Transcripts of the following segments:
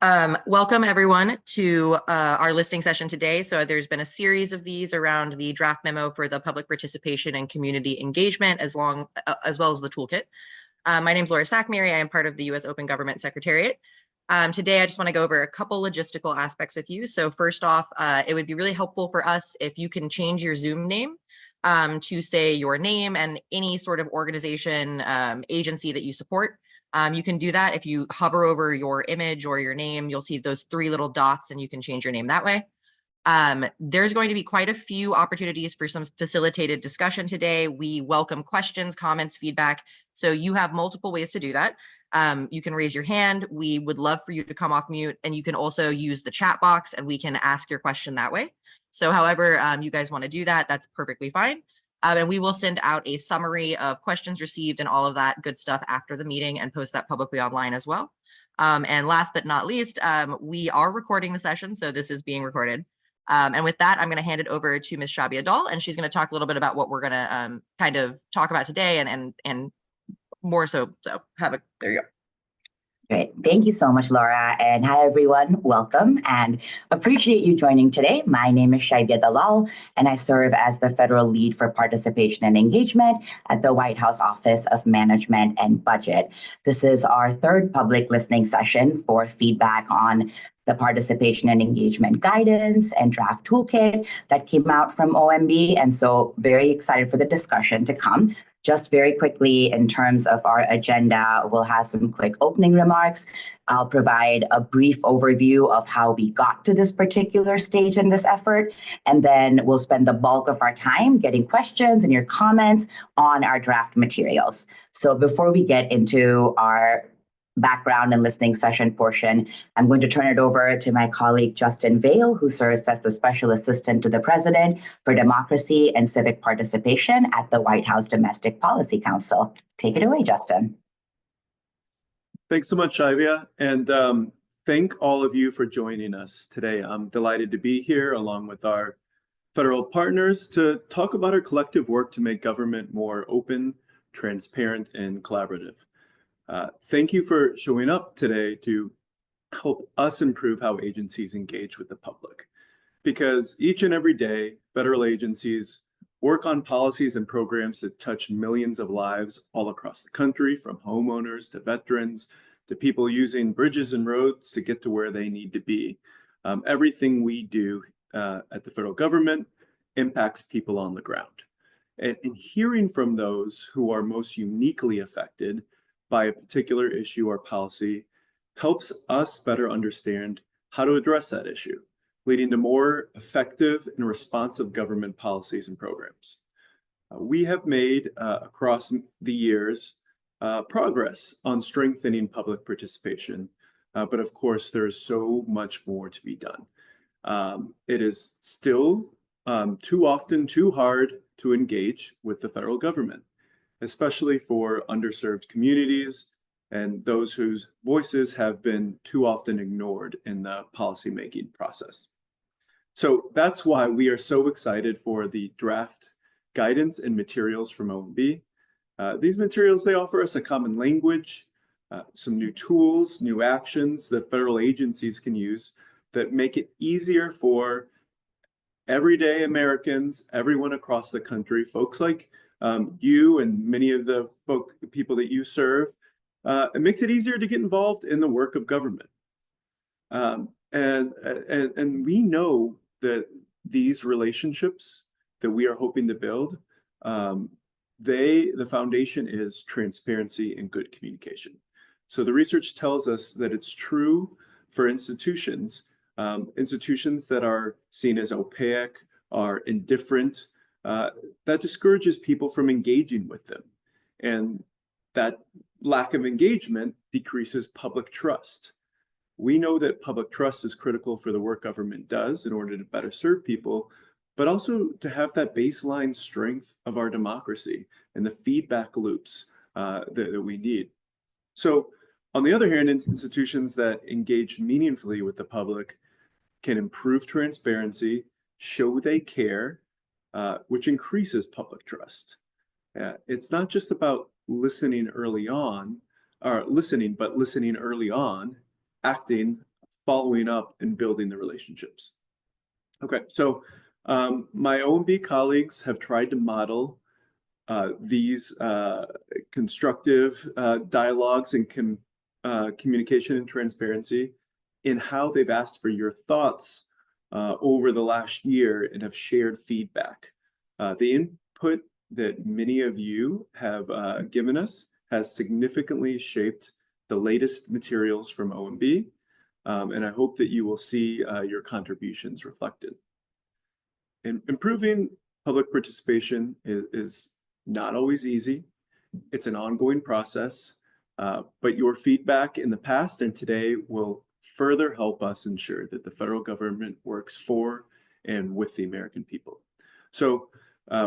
Welcome everyone to our listening session today. So there's been a series of these around the draft memo for the public participation and community engagement, as well as the toolkit. My name is Laura Sackmary. I am part of the U.S. Open Government Secretariat. Today, I just want to go over a couple logistical aspects with you. So first off, it would be really helpful for us if you can change your Zoom name to say your name and any sort of organization, agency that you support. You can do that if you hover over your image or your name. You'll see those three little dots and you can change your name that way. There's going to be quite a few opportunities for some facilitated discussion today. We welcome questions, comments, feedback. So you have multiple ways to do that. You can raise your hand. We would love for you to come off mute, and you can also use the chat box and we can ask your question that way. So however you guys want to do that, that's perfectly fine. And we will send out a summary of questions received and all of that good stuff after the meeting and post that publicly online as well. And last but not least, we are recording the session, so this is being recorded. And with that, I'm going to hand it over to Ms. Shabia Dal, and she's going to talk a little bit about what we're going to kind of talk about today and more so. So there you go. Great. Thank you so much, Laura. And hi, everyone. Welcome and appreciate you joining today. My name is Shabia Dalal, and I serve as the Federal Lead for Participation and Engagement at the White House Office of Management and Budget. This is our third public listening session for feedback on the participation and engagement guidance and draft toolkit that came out from OMB. And so very excited for the discussion to come. Just very quickly, in terms of our agenda, we'll have some quick opening remarks. I'll provide a brief overview of how we got to this particular stage in this effort, and then we'll spend the bulk of our time getting questions and your comments on our draft materials. So before we get into our background and listening session portion, I'm going to turn it over to my colleague, Justin Vail, who serves as the Special Assistant to the President for Democracy and Civic Participation at the White House Domestic Policy Council. Take it away, Justin. Thanks so much, Shabia, and thank all of you for joining us today. I'm delighted to be here along with our federal partners to talk about our collective work to make government more open, transparent, and collaborative. Thank you for showing up today to help us improve how agencies engage with the public. Because each and every day, federal agencies work on policies and programs that touch millions of lives all across the country, from homeowners to veterans to people using bridges and roads to get to where they need to be. Everything we do at the federal government impacts people on the ground. And hearing from those who are most uniquely affected by a particular issue or policy helps us better understand how to address that issue, leading to more effective and responsive government policies and programs. We have made, across the years, progress on strengthening public participation, but of course, there's so much more to be done. It is still too often too hard to engage with the federal government, especially for underserved communities and those whose voices have been too often ignored in the policymaking process. So that's why we are so excited for the draft guidance and materials from OMB. These materials, they offer us a common language, some new tools, new actions that federal agencies can use that make it easier for everyday Americans, everyone across the country, folks like you and many of the people that you serve. It makes it easier to get involved in the work of government. And we know that these relationships that we are hoping to build, the foundation is transparency and good communication. So the research tells us that it's true for institutions that are seen as opaque, are indifferent, that discourages people from engaging with them. And that lack of engagement decreases public trust. We know that public trust is critical for the work government does in order to better serve people, but also to have that baseline strength of our democracy and the feedback loops that we need. So on the other hand, institutions that engage meaningfully with the public can improve transparency, show they care, which increases public trust. It's not just about listening early on, or listening, but listening early on, acting following up and building the relationships. Okay, so my OMB colleagues have tried to model these constructive dialogues and communication and transparency in how they've asked for your thoughts over the last year and have shared feedback. The input that many of you have given us has significantly shaped the latest materials from OMB, and I hope that you will see your contributions reflected. Improving public participation is not always easy. It's an ongoing process, but your feedback in the past and today will further help us ensure that the federal government works for and with the American people. So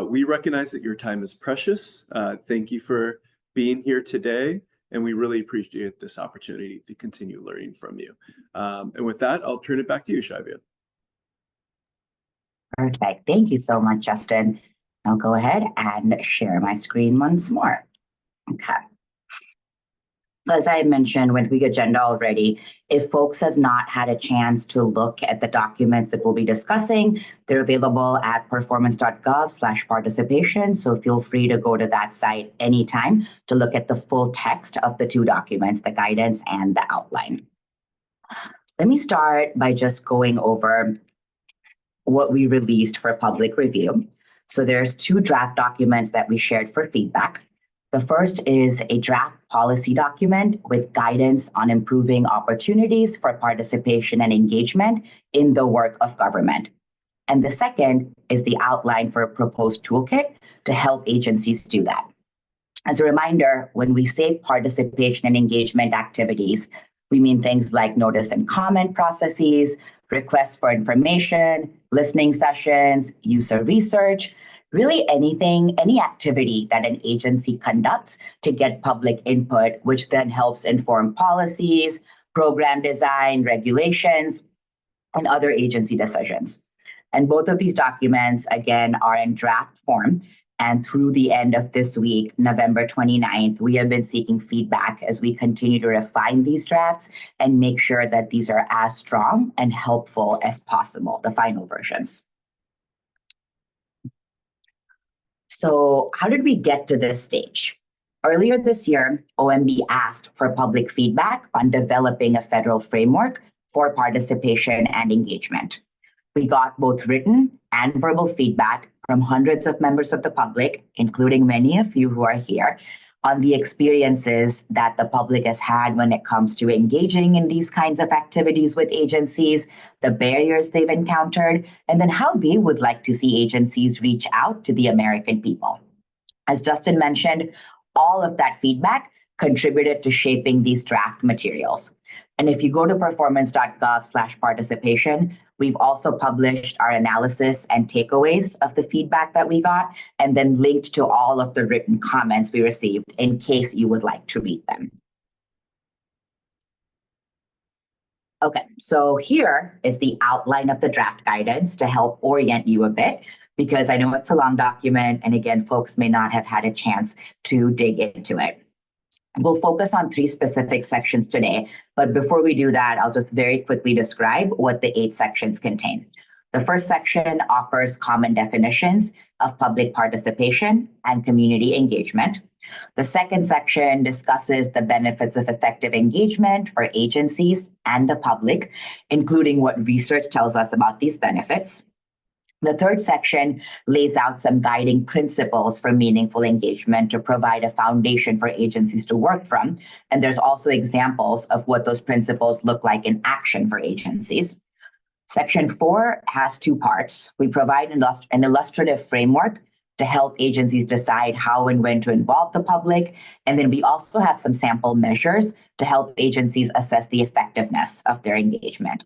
we recognize that your time is precious. Thank you for being here today, and we really appreciate this opportunity to continue learning from you. And with that, I'll turn it back to you, Shaivia. Perfect. Thank you so much, Justin. I'll go ahead and share my screen once more. Okay. So as I mentioned with the agenda already, if folks have not had a chance to look at the documents that we'll be discussing, they're available at performance.gov/participation. So feel free to go to that site anytime to look at the full text of the two documents, the guidance and the outline. Let me start by just going over what we released for public review. So there's two draft documents that we shared for feedback. The first is a draft policy document with guidance on improving opportunities for participation and engagement in the work of government. And the second is the outline for a proposed toolkit to help agencies do that. As a reminder, when we say participation and engagement activities, we mean things like notice and comment processes, requests for information, listening sessions, user research, really anything, any activity that an agency conducts to get public input, which then helps inform policies, program design, regulations, and other agency decisions. And both of these documents, again, are in draft form. And through the end of this week, November 29th, we have been seeking feedback as we continue to refine these drafts and make sure that these are as strong and helpful as possible, the final versions. So how did we get to this stage? Earlier this year, OMB asked for public feedback on developing a federal framework for participation and engagement. We got both written and verbal feedback from hundreds of members of the public, including many of you who are here, on the experiences that the public has had when it comes to engaging in these kinds of activities with agencies, the barriers they've encountered, and then how they would like to see agencies reach out to the American people. As Justin mentioned, all of that feedback contributed to shaping these draft materials. And if you go to performance.gov/participation, we've also published our analysis and takeaways of the feedback that we got, and then linked to all of the written comments we received in case you would like to read them. Okay, so here is the outline of the draft guidance to help orient you a bit, because I know it's a long document, and again, folks may not have had a chance to dig into it. We'll focus on 3 specific sections today, but before we do that, I'll just very quickly describe what the 8 sections contain. The first section offers common definitions of public participation and community engagement. The second section discusses the benefits of effective engagement for agencies and the public, including what research tells us about these benefits. The third section lays out some guiding principles for meaningful engagement to provide a foundation for agencies to work from. And there's also examples of what those principles look like in action for agencies. Section 4 has 2 parts. We provide an illustrative framework to help agencies decide how and when to involve the public. And then we also have some sample measures to help agencies assess the effectiveness of their engagement.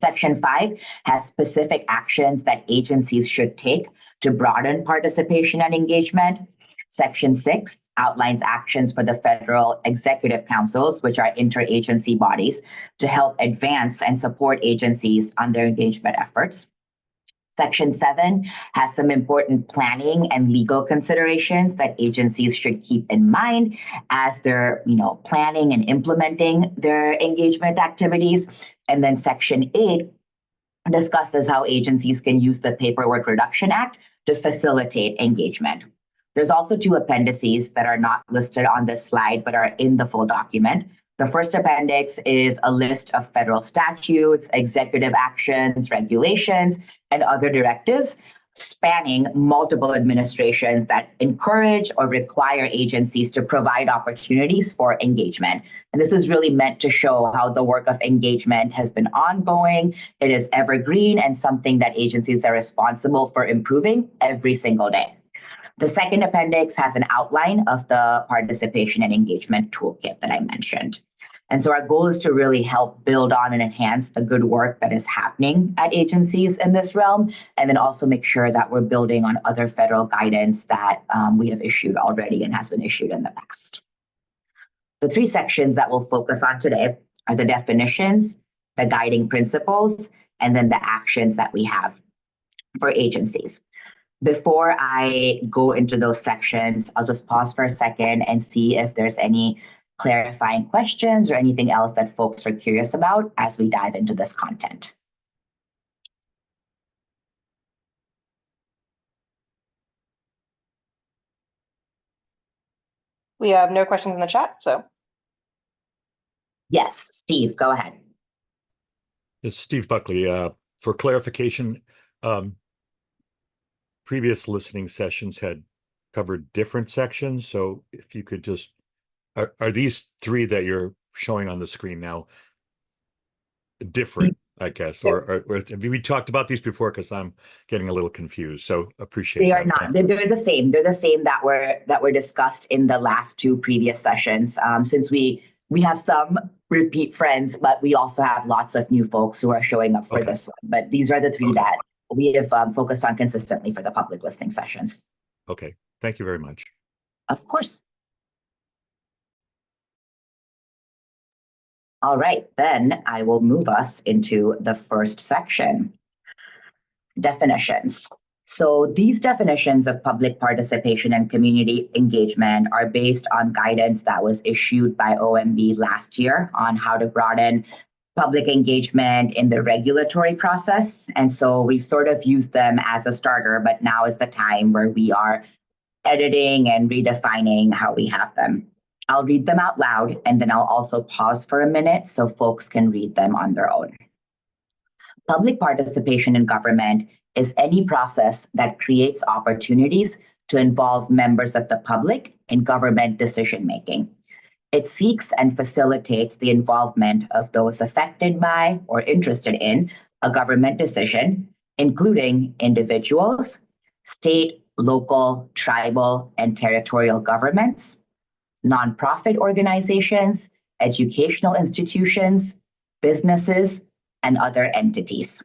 Section 5 has specific actions that agencies should take to broaden participation and engagement. Section 6 outlines actions for the federal executive councils, which are interagency bodies, to help advance and support agencies on their engagement efforts. Section 7 has some important planning and legal considerations that agencies should keep in mind as they're, planning and implementing their engagement activities. And then Section 8 discusses how agencies can use the Paperwork Reduction Act to facilitate engagement. There's also 2 appendices that are not listed on this slide but are in the full document. The first appendix is a list of federal statutes, executive actions, regulations, and other directives spanning multiple administrations that encourage or require agencies to provide opportunities for engagement. And this is really meant to show how the work of engagement has been ongoing. It is evergreen and something that agencies are responsible for improving every single day. The second appendix has an outline of the participation and engagement toolkit that I mentioned. And so our goal is to really help build on and enhance the good work that is happening at agencies in this realm, and then also make sure that we're building on other federal guidance that we have issued already and has been issued in the past. The 3 sections that we'll focus on today are the definitions, the guiding principles, and then the actions that we have for agencies. Before I go into those sections, I'll just pause for a second and see if there's any clarifying questions or anything else that folks are curious about as we dive into this content. We have no questions in the chat, so. Yes, Steve, go ahead. It's Steve Buckley. For clarification, previous listening sessions had covered different sections. So if you could just, are these 3 that you're showing on the screen now different, I guess, or we talked about these before because I'm getting a little confused. So appreciate They that. are not. They're the same. They're the same that were discussed in the last 2 previous sessions. Since we have some repeat friends, but we also have lots of new folks who are showing up for this one. But these are the 3 that we have focused on consistently for the public listening sessions. Okay. Thank you very much. Of course. All right, then I will move us into the first section, definitions. So these definitions of public participation and community engagement are based on guidance that was issued by OMB last year on how to broaden public engagement in the regulatory process. And so we've sort of used them as a starter, but now is the time where we are editing and redefining how we have them. I'll read them out loud, and then I'll also pause for a minute so folks can read them on their own. Public participation in government is any process that creates opportunities to involve members of the public in government decision-making. It seeks and facilitates the involvement of those affected by or interested in a government decision, including individuals, state, local, tribal, and territorial governments, nonprofit organizations, educational institutions, businesses, and other entities.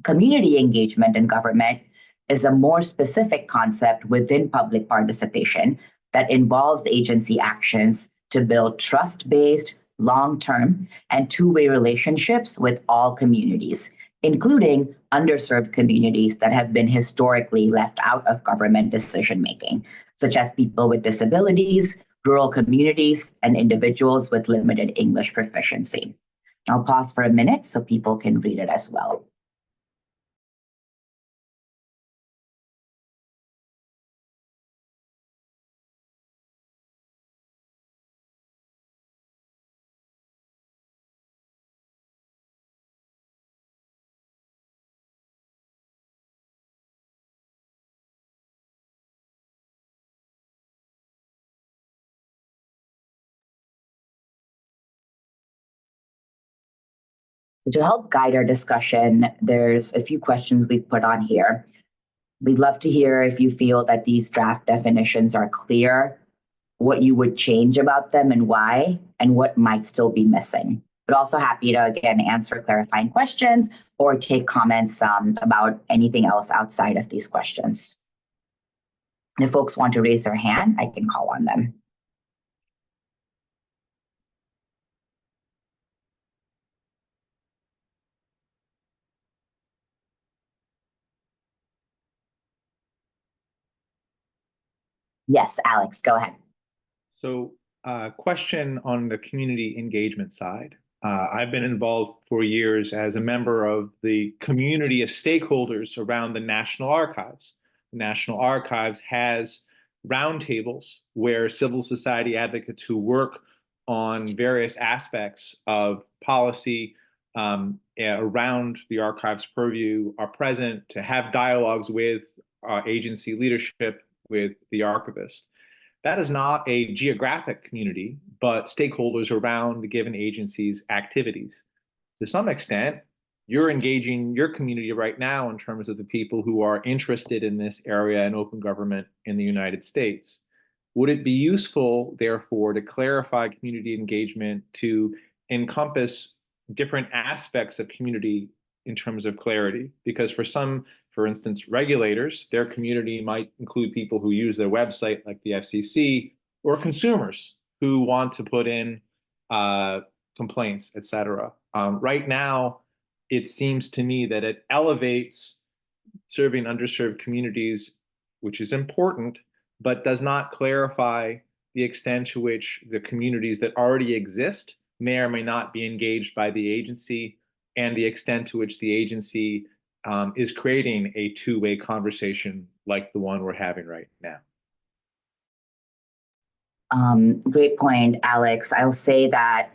Community engagement in government is a more specific concept within public participation that involves agency actions to build trust-based, long-term, and two-way relationships with all communities, including underserved communities that have been historically left out of government decision-making, such as people with disabilities, rural communities, and individuals with limited English proficiency. I'll pause for a minute so people can read it as well. To help guide our discussion, there's a few questions we've put on here. We'd love to hear if you feel that these draft definitions are clear, what you would change about them and why, and what might still be missing. But also happy to, again, answer clarifying questions or take comments about anything else outside of these questions. And if folks want to raise their hand, I can call on them. Yes, Alex, go ahead. So, question on the community engagement side. I've been involved for years as a member of the community of stakeholders around the National Archives. The National Archives has roundtables where civil society advocates who work on various aspects of policy around the archives purview are present to have dialogues with agency leadership, with the archivist. That is not a geographic community, but stakeholders around the given agency's activities. To some extent, you're engaging your community right now in terms of the people who are interested in this area in open government in the United States. Would it be useful, therefore, to clarify community engagement to encompass different aspects of community in terms of clarity? Because for some, for instance, regulators, their community might include people who use their website, like the FCC, or consumers who want to put in complaints, et cetera. Right now, it seems to me that it elevates serving underserved communities, which is important, but does not clarify the extent to which the communities that already exist may or may not be engaged by the agency, and the extent to which the agency is creating a two-way conversation like the one we're having right now. Great point, Alex. I'll say that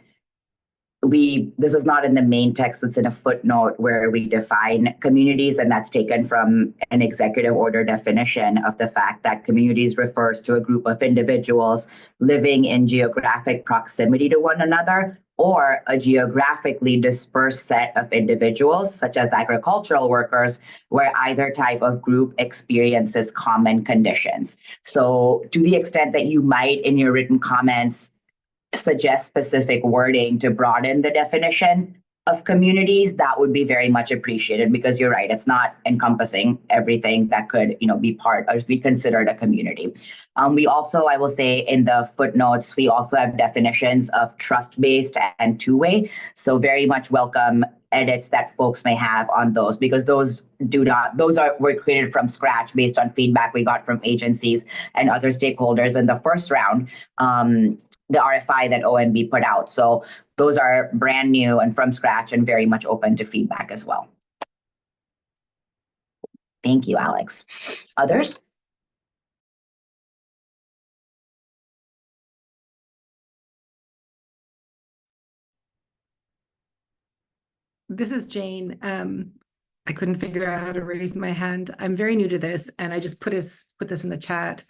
this is not in the main text, it's in a footnote where we define communities, and that's taken from an executive order definition of the fact that communities refers to a group of individuals living in geographic proximity to one another, or a geographically dispersed set of individuals, such as agricultural workers, where either type of group experiences common conditions. So to the extent that you might, in your written comments, suggest specific wording to broaden the definition of communities, that would be very much appreciated, because you're right, it's not encompassing everything that could, be part or be considered a community. We also, I will say, in the footnotes, we also have definitions of trust-based and two-way. So very much welcome edits that folks may have on those, because those were created from scratch based on feedback we got from agencies and other stakeholders in the first round. The RFI that OMB put out. So those are brand new and from scratch and very much open to feedback as well. Thank you, Alex. Others? This is Jane. I couldn't figure out how to raise my hand. I'm very new to this, and I just put this in the chat.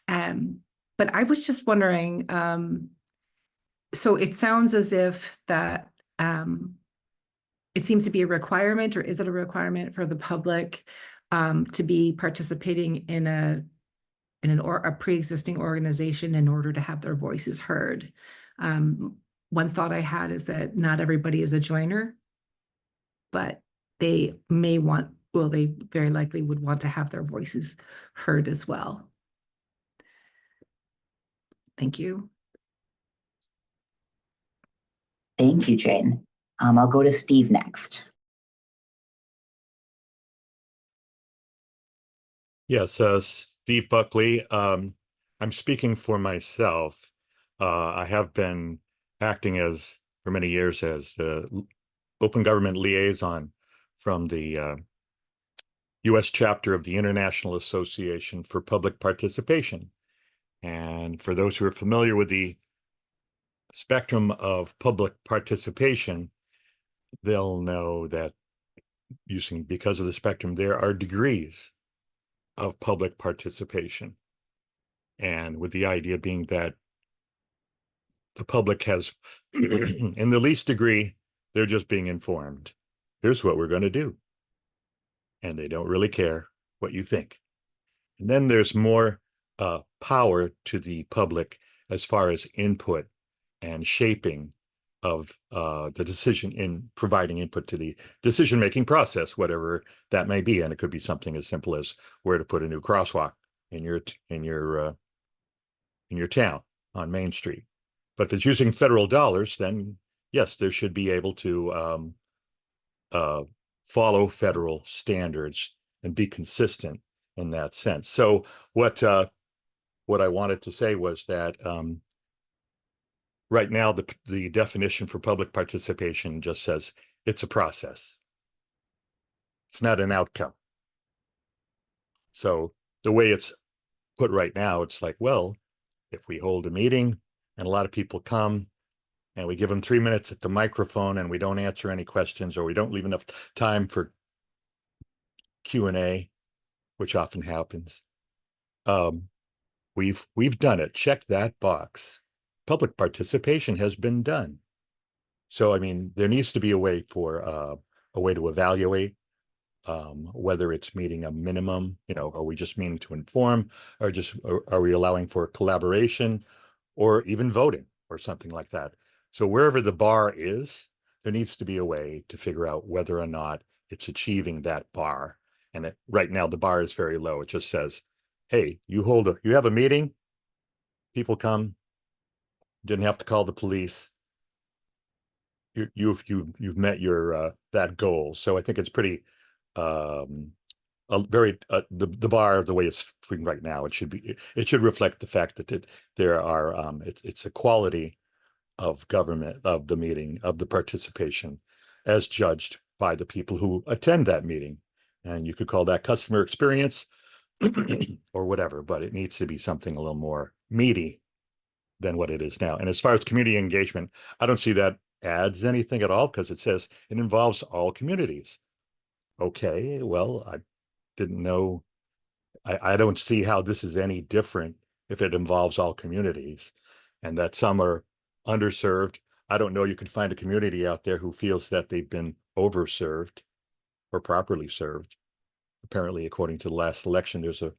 But I was just wondering, so it sounds as if that it seems to be a requirement, or is it a requirement for the public to be participating in a pre-existing organization in order to have their voices heard? One thought I had is that not everybody is a joiner, but they may want, well, they very likely would want to have their voices heard as well. Thank you. Thank you, Jane. I'll go to Steve next. Yes, Steve Buckley. I'm speaking for myself. I have been acting for many years as the open government liaison from the U.S. chapter of the International Association for Public Participation. And for those who are familiar with the spectrum of public participation, they'll know that because of the spectrum, there are degrees of public participation. And with the idea being that the public has, in the least degree, they're just being informed. Here's what we're going to do. And they don't really care what you think. And then there's more power to the public as far as input and shaping of the decision, in providing input to the decision-making process, whatever that may be. And it could be something as simple as where to put a new crosswalk in your town on Main Street. But if it's using federal dollars, then yes, there should be able to follow federal standards and be consistent in that sense. So what what I wanted to say was that right now the definition for public participation just says it's a process. It's not an outcome. So the way it's put right now, it's like, well, if we hold a meeting and a lot of people come and we give them 3 minutes at the microphone and we don't answer any questions, or we don't leave enough time for Q&A, which often happens, we've done it. Check that box. Public participation has been done. So, I mean, there needs to be a way to evaluate whether it's meeting a minimum, are we just meaning to inform, or are we allowing for collaboration, or even voting or something like that? So wherever the bar is, there needs to be a way to figure out whether or not it's achieving that bar. And right now the bar is very low. It just says, hey, you have a meeting, people come, didn't have to call the police. You've met your that goal. So I think it's pretty the bar of the way it's freaking right now. It should reflect the fact that there are it's a quality of government, of the meeting, of the participation, as judged by the people who attend that meeting. And you could call that customer experience or whatever, but it needs to be something a little more meaty than what it is now. And as far as community engagement, I don't see that adds anything at all, because it says it involves all communities. Okay, well, I didn't know. I don't see how this is any different if it involves all communities, and that some are underserved. I don't know you can find a community out there who feels that they've been overserved or properly served. Apparently, according to the last election, there's a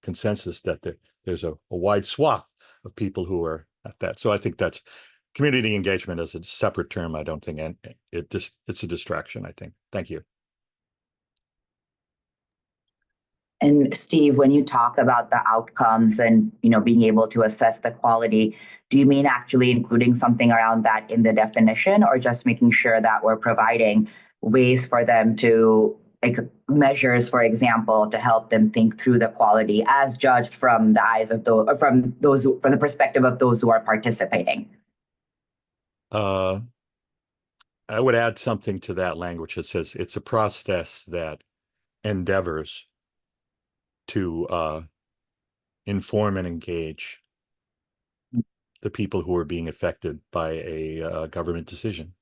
consensus that there's a wide swath of people who are at that. So I think that's community engagement as a separate term. I don't think, and it's a distraction, I think. Thank you. And Steve, when you talk about the outcomes and being able to assess the quality, do you mean actually including something around that in the definition, or just making sure that we're providing ways for them to, like, measures, for example, to help them think through the quality as judged from the eyes of those, or from the perspective of those who are participating? I would add something to that language that says it's a process that endeavors to inform and engage the people who are being affected by a government decision,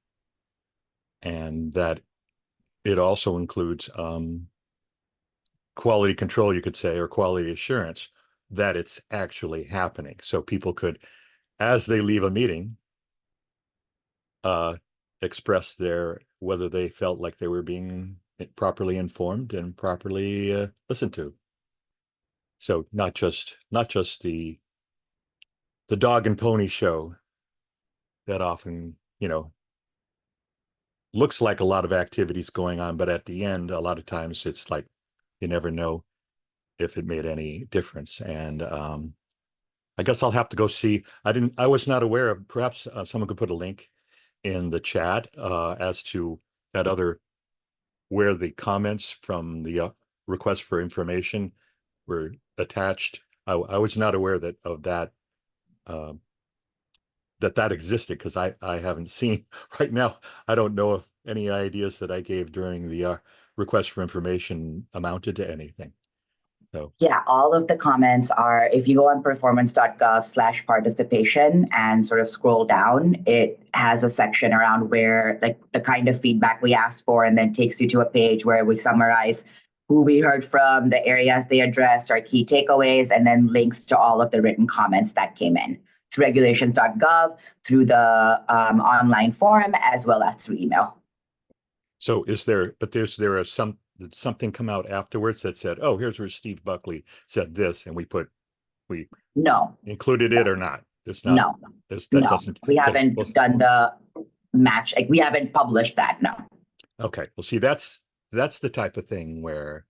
and that it also includes quality control, you could say, or quality assurance that it's actually happening. So people could, as they leave a meeting, express whether they felt like they were being properly informed and properly listened to. So not just the dog and pony show that often, looks like a lot of activities going on, but at the end, a lot of times it's like you never know if it made any difference. And I guess I'll have to go see. I was not aware of, perhaps someone could put a link in the chat as to that where the comments from the request for information were attached. I was not aware of that that existed, because I haven't seen right now. I don't know if any ideas that I gave during the request for information amounted to anything. So yeah, all of the comments are, if you go on performance.gov/participation and sort of scroll down, it has a section around where, like, the kind of feedback we asked for, and then takes you to a page where we summarize who we heard from, the areas they addressed, our key takeaways, and then links to all of the written comments that came in. It's regulations.gov, through the online forum, as well as through email. So did something come out afterwards that said, oh, here's where Steve Buckley said this, and we No. included it or not? It's not. No. That No. doesn't. We haven't done the match. Like, we haven't published that. No. Okay. Well, see, that's the type of thing where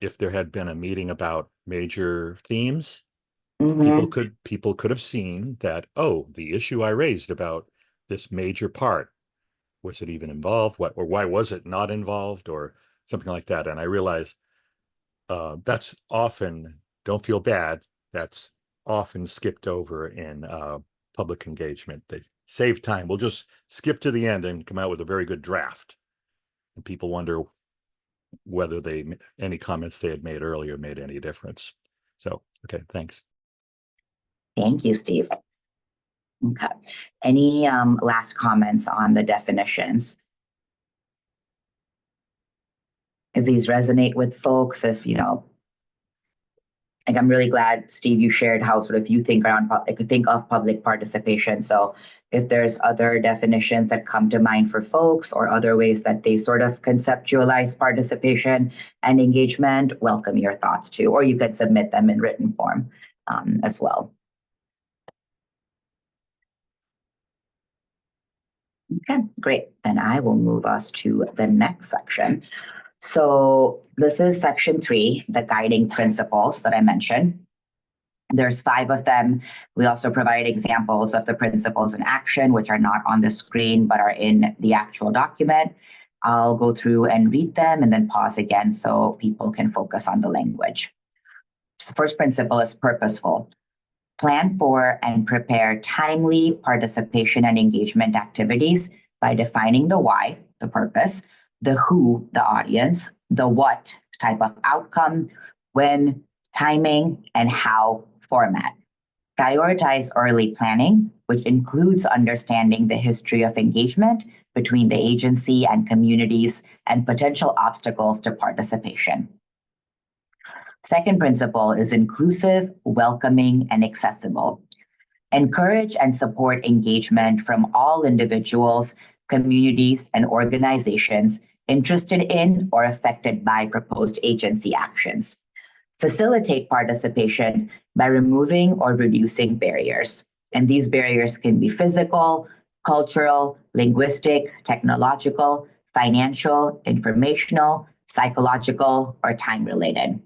if there had been a meeting about major themes, people could have seen that, oh, the issue I raised about this major part, was it even involved? Or why was it not involved, or something like that? And I realize that's often, don't feel bad, that's often skipped over in public engagement. They save time. We'll just skip to the end and come out with a very good draft. And people wonder whether any comments they had made earlier made any difference. So, okay, thanks. Thank you, Steve. Okay. Any last comments on the definitions? If these resonate with folks, if, like, I'm really glad, Steve, you shared how sort of you think of public participation. So if there's other definitions that come to mind for folks or other ways that they sort of conceptualize participation and engagement, welcome your thoughts too, or you can submit them in written form as well. Okay, great. Then I will move us to the next section. So this is section 3, the guiding principles that I mentioned. There's 5 of them. We also provide examples of the principles in action, which are not on the screen, but are in the actual document. I'll go through and read them and then pause again so people can focus on the language. So the first principle is purposeful. Plan for and prepare timely participation and engagement activities by defining the why, the purpose, the who, the audience, the what, type of outcome, when, timing, and how, format. Prioritize early planning, which includes understanding the history of engagement between the agency and communities and potential obstacles to participation. Second principle is inclusive, welcoming, and accessible. Encourage and support engagement from all individuals, communities, and organizations interested in or affected by proposed agency actions. Facilitate participation by removing or reducing barriers. And these barriers can be physical, cultural, linguistic, technological, financial, informational, psychological, or time-related.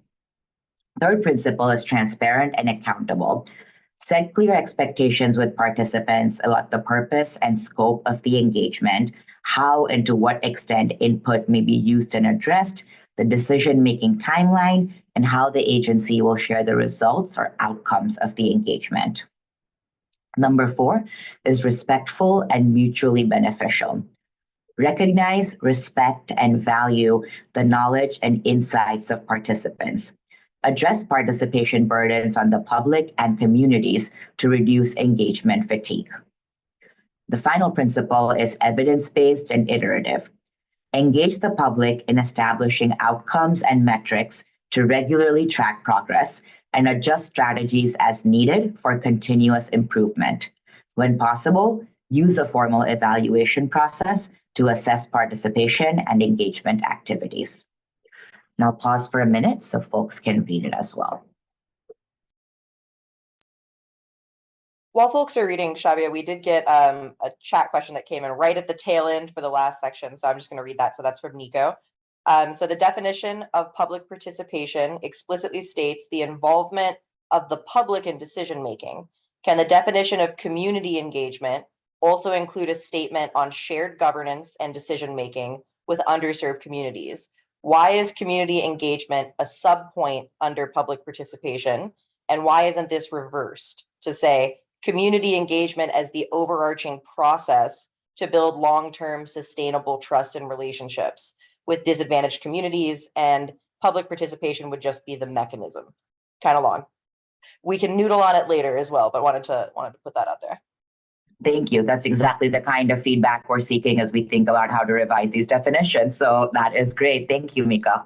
Third principle is transparent and accountable. Set clear expectations with participants about the purpose and scope of the engagement, how and to what extent input may be used and addressed, the decision-making timeline, and how the agency will share the results or outcomes of the engagement. Number 4 is respectful and mutually beneficial. Recognize, respect, and value the knowledge and insights of participants. Address participation burdens on the public and communities to reduce engagement fatigue. The final principle is evidence-based and iterative. Engage the public in establishing outcomes and metrics to regularly track progress and adjust strategies as needed for continuous improvement. When possible, use a formal evaluation process to assess participation and engagement activities. And I'll pause for a minute so folks can read it as well. While folks are reading, Shavia, we did get a chat question that came in right at the tail end for the last section. So I'm just going to read that. So that's from Nico. So the definition of public participation explicitly states the involvement of the public in decision-making. Can the definition of community engagement also include a statement on shared governance and decision-making with underserved communities? Why is community engagement a sub-point under public participation? And why isn't this reversed to say community engagement as the overarching process to build long-term sustainable trust and relationships with disadvantaged communities, and public participation would just be the mechanism? Kind of long. We can noodle on it later as well, but wanted to put that out there. Thank you. That's exactly the kind of feedback we're seeking as we think about how to revise these definitions. So that is great. Thank you, Mika.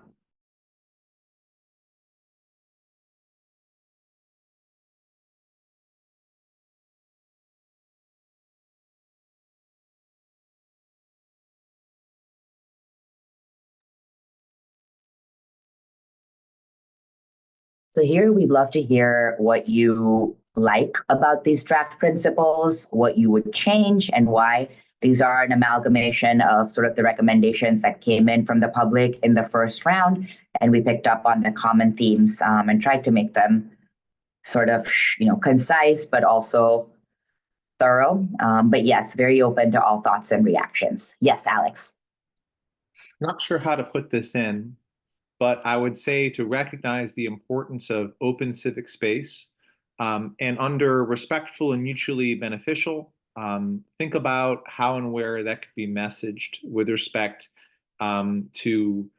So here we'd love to hear what you like about these draft principles, what you would change, and why. These are an amalgamation of sort of the recommendations that came in from the public in the first round, and we picked up on the common themes and tried to make them sort of, concise, but also thorough. But yes, very open to all thoughts and reactions. Yes, Alex. Not sure how to put this in, but I would say to recognize the importance of open civic space And under respectful and mutually beneficial, think about how and where that could be messaged with respect to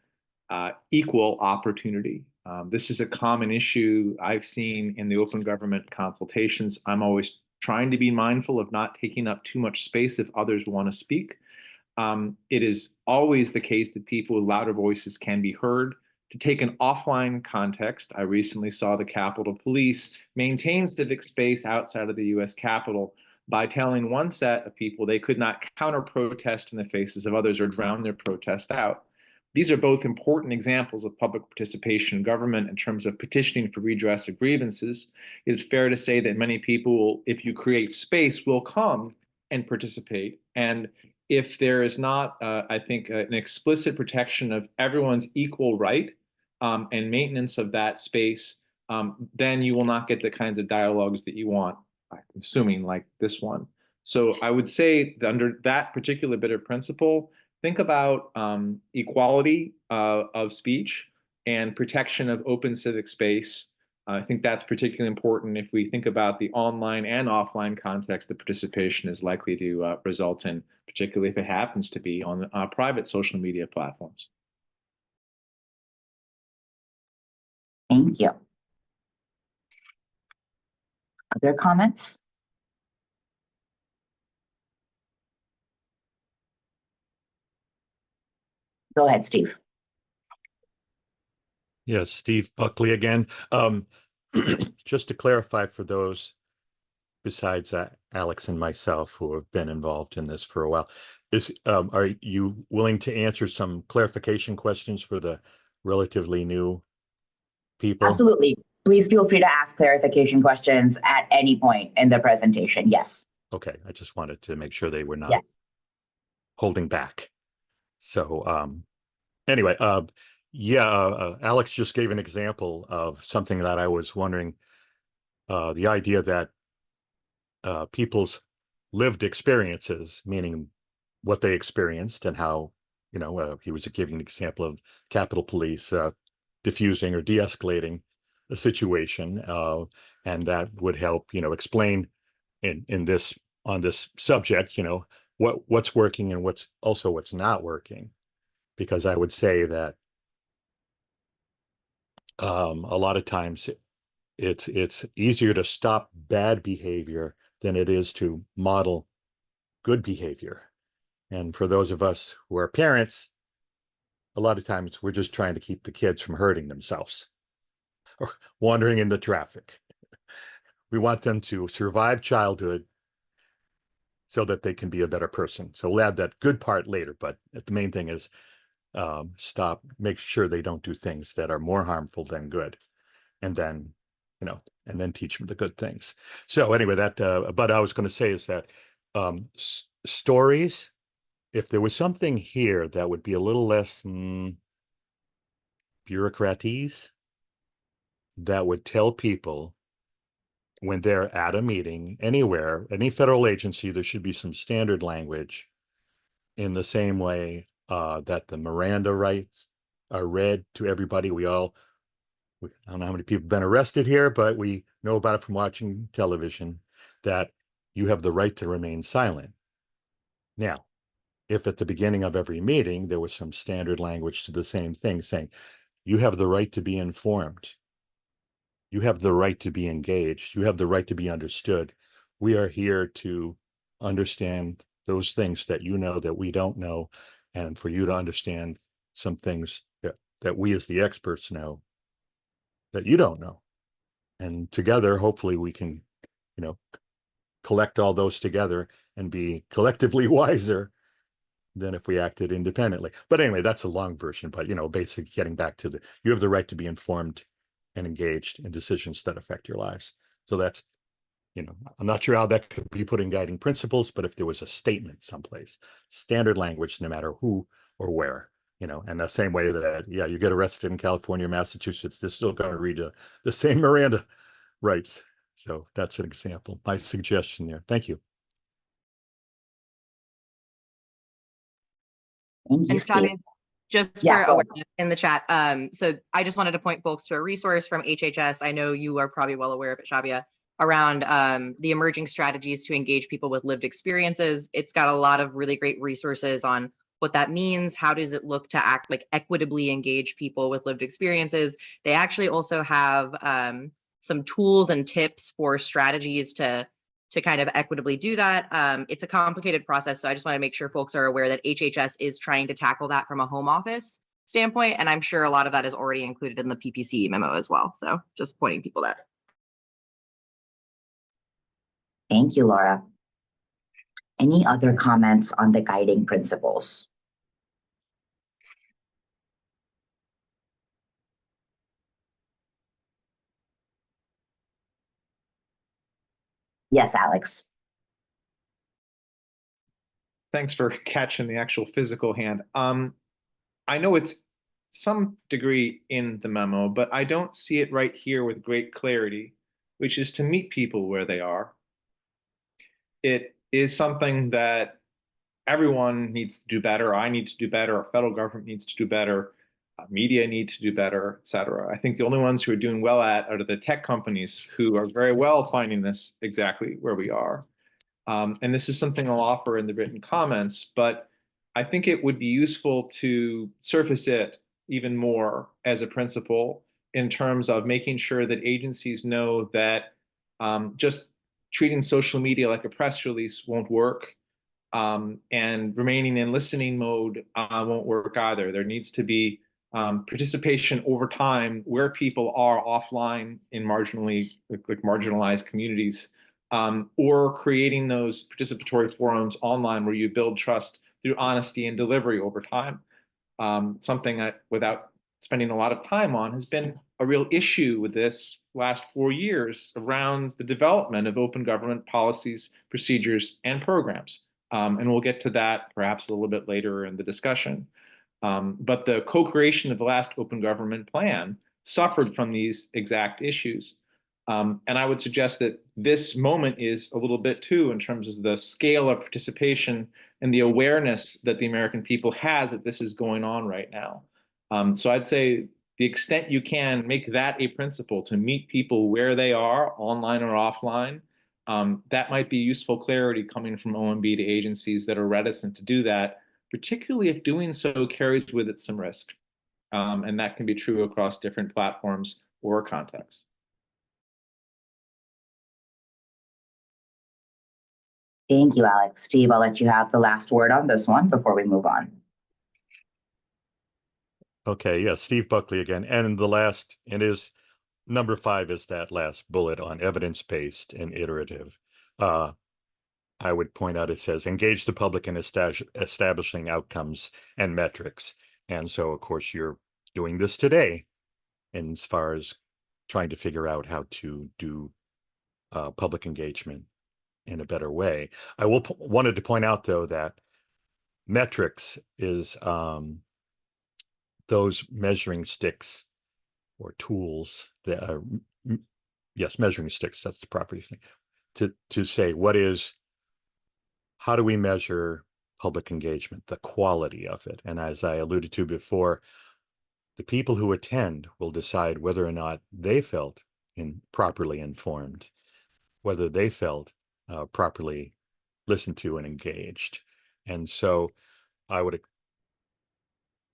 equal opportunity. This is a common issue I've seen in the open government consultations. I'm always trying to be mindful of not taking up too much space if others want to speak. It is always the case that people with louder voices can be heard. To take an offline context, I recently saw the Capitol Police maintain civic space outside of the US Capitol by telling one set of people they could not counter-protest in the faces of others or drown their protest out. These are both important examples of public participation in government in terms of petitioning for redress of grievances. It is fair to say that many people, if you create space, will come and participate. And if there is not, I think, an explicit protection of everyone's equal right and maintenance of that space, then you will not get the kinds of dialogues that you want, I'm assuming, like this one. So I would say that under that particular bit of principle, think about equality of speech and protection of open civic space. I think that's particularly important if we think about the online and offline context that participation is likely to result in, particularly if it happens to be on private social media platforms. Thank you. Other comments? Go ahead, Steve. Yes, Steve Buckley again. Just to clarify for those besides Alex and myself who have been involved in this for a while, are you willing to answer some clarification questions for the relatively new people? Absolutely. Please feel free to ask clarification questions at any point in the presentation. Yes. Okay, I just wanted to make sure they were not Yes. holding back. So anyway, Alex just gave an example of something that I was wondering, the idea that people's lived experiences, meaning what they experienced and how, he was giving an example of Capitol Police diffusing or de-escalating a situation, and that would help, explain on this subject, what's working and what's not working. Because I would say that a lot of times it's easier to stop bad behavior than it is to model good behavior. And for those of us who are parents, a lot of times we're just trying to keep the kids from hurting themselves or wandering into traffic. We want them to survive childhood so that they can be a better person. So we'll add that good part later, but the main thing is make sure they don't do things that are more harmful than good. And then, and then teach them the good things. So anyway, but I was going to say is that stories, if there was something here that would be a little less bureaucratese, that would tell people when they're at a meeting anywhere, any federal agency, there should be some standard language in the same way that the Miranda rights are read to everybody. I don't know how many people have been arrested here, but we know about it from watching television, that you have the right to remain silent. Now, if at the beginning of every meeting, there was some standard language to the same thing saying, you have the right to be informed. You have the right to be engaged. You have the right to be understood. We are here to understand those things that you know that we don't know, and for you to understand some things that we as the experts know that you don't know. And together, hopefully we can, collect all those together and be collectively wiser than if we acted independently. But anyway, that's a long version, but, basically getting back to you have the right to be informed and engaged in decisions that affect your lives. So that's, I'm not sure how that could be put in guiding principles, but if there was a statement someplace, standard language, no matter who or where, and the same way that, you get arrested in California, Massachusetts, they're still going to read the same Miranda rights. So that's an example, my suggestion there. Thank you. Thank you, And Steve. Shabia, just Yeah, for go ahead. awareness in the chat, so I just wanted to point folks to a resource from HHS. I know you are probably well aware of it, Shabia. around the emerging strategies to engage people with lived experiences. It's got a lot of really great resources on what that means. How does it look to act like equitably engage people with lived experiences? They actually also have some tools and tips for strategies to kind of equitably do that. It's a complicated process, so I just want to make sure folks are aware that HHS is trying to tackle that from a home office standpoint, and I'm sure a lot of that is already included in the PPCE memo as well. So just pointing people there. Thank you, Laura. Any other comments on the guiding principles? Yes, Alex. Thanks for catching the actual physical hand. I know it's some degree in the memo, but I don't see it right here with great clarity, which is to meet people where they are. It is something that everyone needs to do better. I need to do better. Our federal government needs to do better. Media need to do better, et cetera. I think the only ones who are doing well at are the tech companies who are very well finding this exactly where we are. And this is something I'll offer in the written comments, but I think it would be useful to surface it even more as a principle in terms of making sure that agencies know that just treating social media like a press release won't work, and remaining in listening mode won't work either. There needs to be participation over time where people are offline in marginalized communities, or creating those participatory forums online where you build trust through honesty and delivery over time. Something that, without spending a lot of time on, has been a real issue with this last 4 years around the development of open government policies, procedures, and programs. And we'll get to that perhaps a little bit later in the discussion. But the co-creation of the last open government plan suffered from these exact issues. And I would suggest that this moment is a little bit too, in terms of the scale of participation and the awareness that the American people has that this is going on right now. So I'd say the extent you can, make that a principle to meet people where they are, online or offline. That might be useful clarity coming from OMB to agencies that are reticent to do that, particularly if doing so carries with it some risk. And that can be true across different platforms or contexts. Thank you, Alex. Steve, I'll let you have the last word on this one before we move on. Okay, yeah, Steve Buckley again. And the last, it is number 5 is that last bullet on evidence-based and iterative. I would point out, it says engage the public in establishing outcomes and metrics. And so, of course, you're doing this today in as far as trying to figure out how to do public engagement in a better way. I wanted to point out, though, that metrics is those measuring sticks or tools that are, yes, measuring sticks, that's the proper thing, to say how do we measure public engagement, the quality of it. And as I alluded to before, the people who attend will decide whether or not they felt properly informed, whether they felt properly listened to and engaged. And so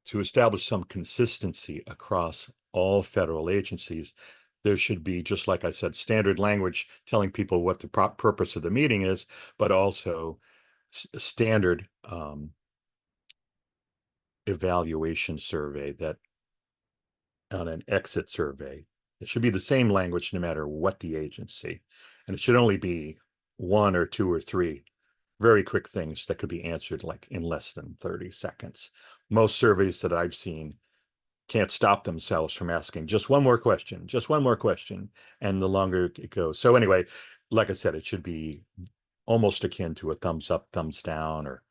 to establish some consistency across all federal agencies, there should be, just like I said, standard language telling people what the purpose of the meeting is, but also standard evaluation survey that on an exit survey. It should be the same language no matter what the agency. And it should only be 1 or 2 or 3 very quick things that could be answered like in less than 30 seconds. Most surveys that I've seen can't stop themselves from asking just one more question, and the longer it goes. So anyway, like I said, it should be almost akin to a thumbs up, thumbs down, or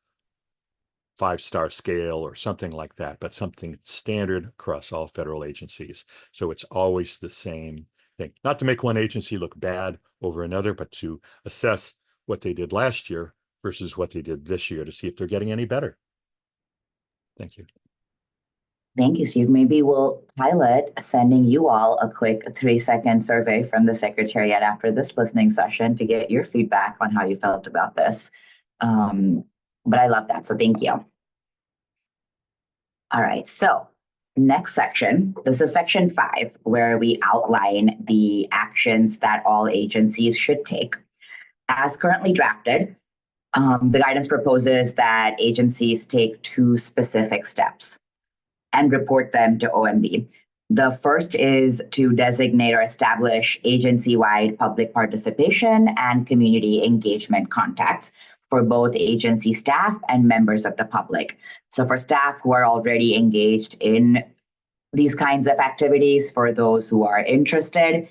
5-star scale or something like that, but something standard across all federal agencies. So it's always the same thing. Not to make one agency look bad over another, but to assess what they did last year versus what they did this year to see if they're getting any better. Thank you. Thank you, Steve. Maybe we'll pilot sending you all a quick 3-second survey from the Secretariat after this listening session to get your feedback on how you felt about this. But I love that, so thank you. All right, so next section, this is section 5, where we outline the actions that all agencies should take. As currently drafted, the guidance proposes that agencies take 2 specific steps and report them to OMB. The first is to designate or establish agency-wide public participation and community engagement contacts for both agency staff and members of the public. So for staff who are already engaged in these kinds of activities, for those who are interested